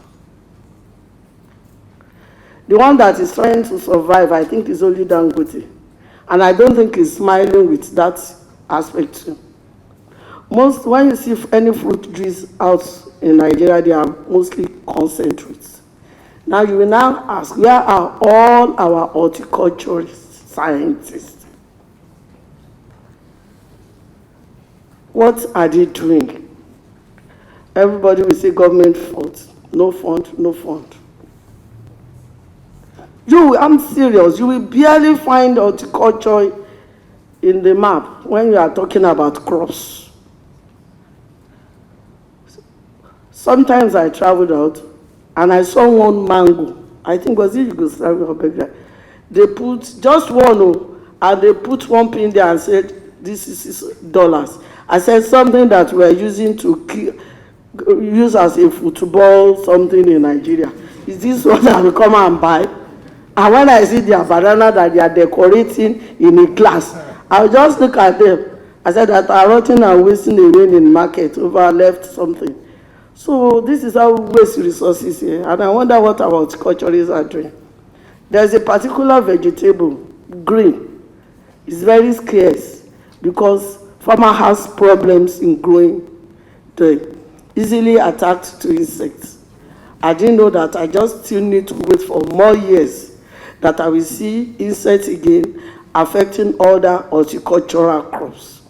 The one that is trying to survive, I think, is only Dangote. And I don't think he's smiling with that aspect too. When you see any fruit trees out in Nigeria, they are mostly concentrates. Now you will now ask, where are all our horticulturist scientists? What are they doing? Everybody will say government funds. No fund, no fund. I'm serious, you will barely find horticulture in the map when you are talking about crops. Sometimes I traveled out and I saw one mango. I think it was in Yugoslavia or Belgrade. They put just one, and they put one pin there and said, this is $6. I said something that we're using to use as a football something in Nigeria. Is this what I will come and buy? And when I see their banana that they are decorating in a glass, I'll just look at them. I said that are rotting and wasting away in market over left something. So this is how we waste resources here. And I wonder what our horticulturists are doing. There's a particular vegetable, green. It's very scarce because farmer has problems in growing them, easily attacked to insects. I didn't know that. I just still need to wait for more years that I will see insects again affecting other horticultural crops.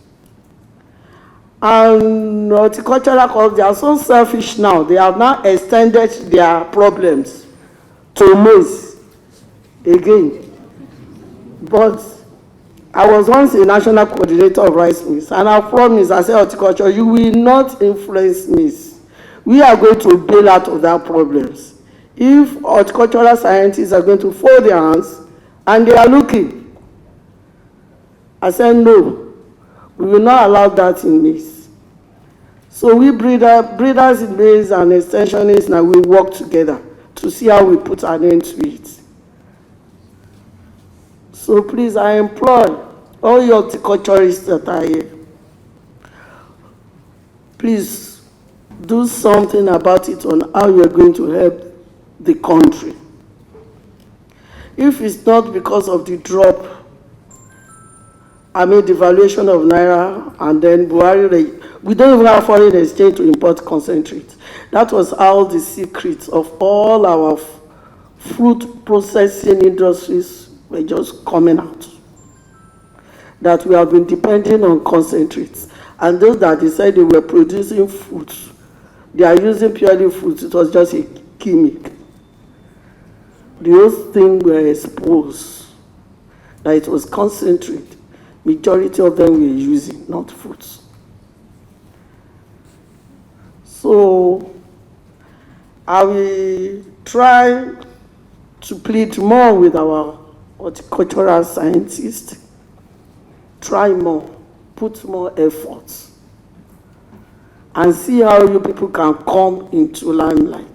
And horticultural crops, they are so selfish now. They have now extended their problems to maize again. But I was once a national coordinator of rice mills, and I promised, I said, horticulture, you will not influence maize. We are going to bail out of that problems. If horticultural scientists are going to fold their hands and they are looking, I said, no, we will not allow that in maize. So we breeders in maize and extensionists now we work together to see how we put an end to it. So please, I implore all your horticulturists that are here, please do something about it on how you are going to help the country. If it's not because of the drop, the valuation of Naira, and then Buhari, we don't even have foreign exchange to import concentrate. That was all the secrets of all our fruit processing industries were just coming out. That we have been depending on concentrates. And those that decided they were producing fruits, they are using purely fruits. It was just a gimmick. The whole thing were exposed that it was concentrate. Majority of them were using, not fruits. So I will try to plead more with our horticultural scientists, try more, put more efforts, and see how you people can come into limelight.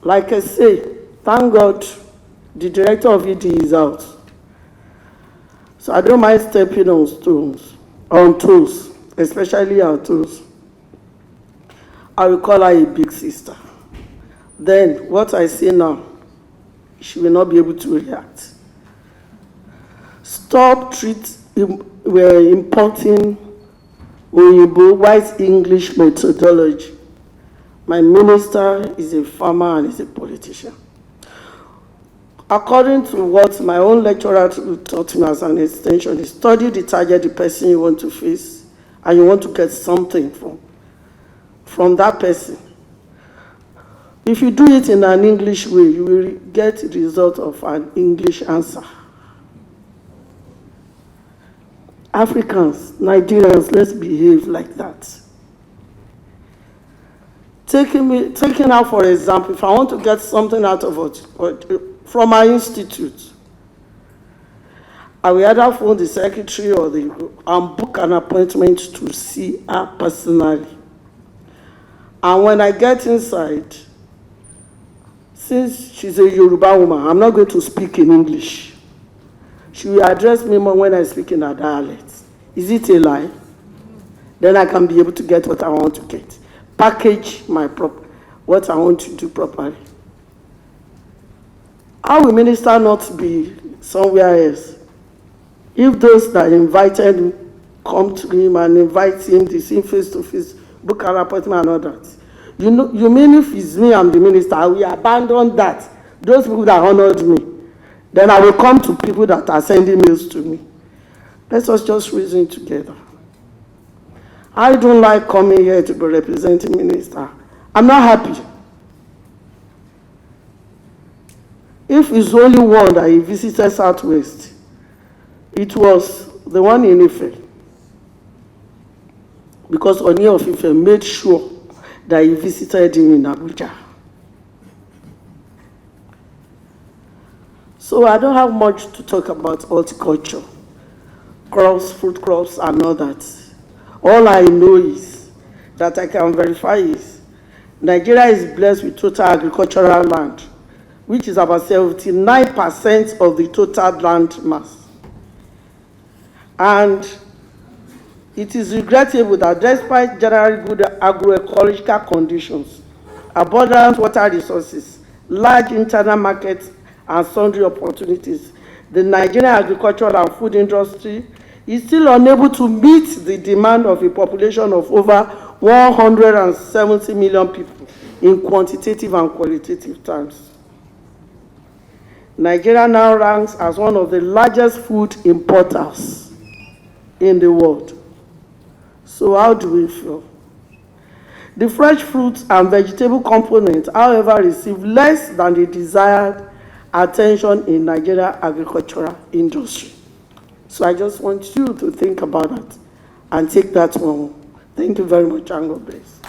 Like I say, thank God the director of ED is out. So I don't mind stepping on toes, especially our toes. I will call her a big sister. Then what I say now, she will not be able to react. Stop importing Oyibo white English methodology. My minister is a farmer and is a politician. According to what my own lecturer taught me as an extension, is study the target, the person you want to face, and you want to get something from that person. If you do it in an English way, you will get the result of an English answer. Africans, Nigerians, let's behave like that. Taking out, for example, if I want to get something out of it, from our institute, I will either phone the secretary and book an appointment to see her personally. And when I get inside, since she's a Yoruba woman, I'm not going to speak in English. She will address me more when I speak in her dialect. Is it a lie? Then I can be able to get what I want to get. Package what I want to do properly. How will minister not be somewhere else? If those that invited him come to him and invite him to see him face to face, book an appointment and all that. You mean if it's me, I'm the minister, I will abandon that. Those people that honored me, then I will come to people that are sending mails to me. Let us just reason together. I don't like coming here to be representing minister. I'm not happy. If it's only one that he visited Southwest, it was the one in Ife. Because Oni of Ife made sure that he visited him in Abuja. So I don't have much to talk about horticulture, crops, fruit crops, and all that. All I know is that I can verify is Nigeria is blessed with total agricultural land, which is about 79% of the total land mass. And it is regrettable that despite generally good agroecological conditions, abundant water resources, large internal markets, and sundry opportunities, the Nigerian agricultural and food industry is still unable to meet the demand of a population of over 170 million people in quantitative and qualitative terms. Nigeria now ranks as one of the largest food importers in the world. So how do we feel? The fresh fruits and vegetable component, however, receive less than the desired attention in Nigeria agricultural industry. So I just want you to think about that and take that one. Thank you very much, and God bless.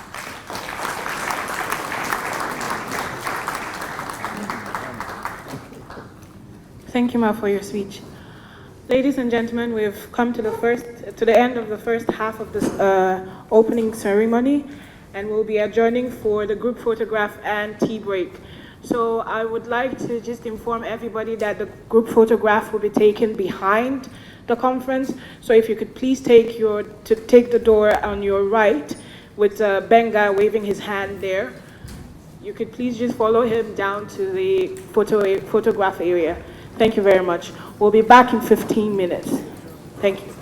Thank you, Ma, for your speech. Ladies and gentlemen, we've come to the end of the first half of this opening ceremony, and we'll be adjourning for the group photograph and tea break. So I would like to just inform everybody that the group photograph will be taken behind the conference. So if you could please take the door on your right with Benga waving his hand there. You could please just follow him down to the photograph area. Thank you very much. We'll be back in 15 minutes. Thank you.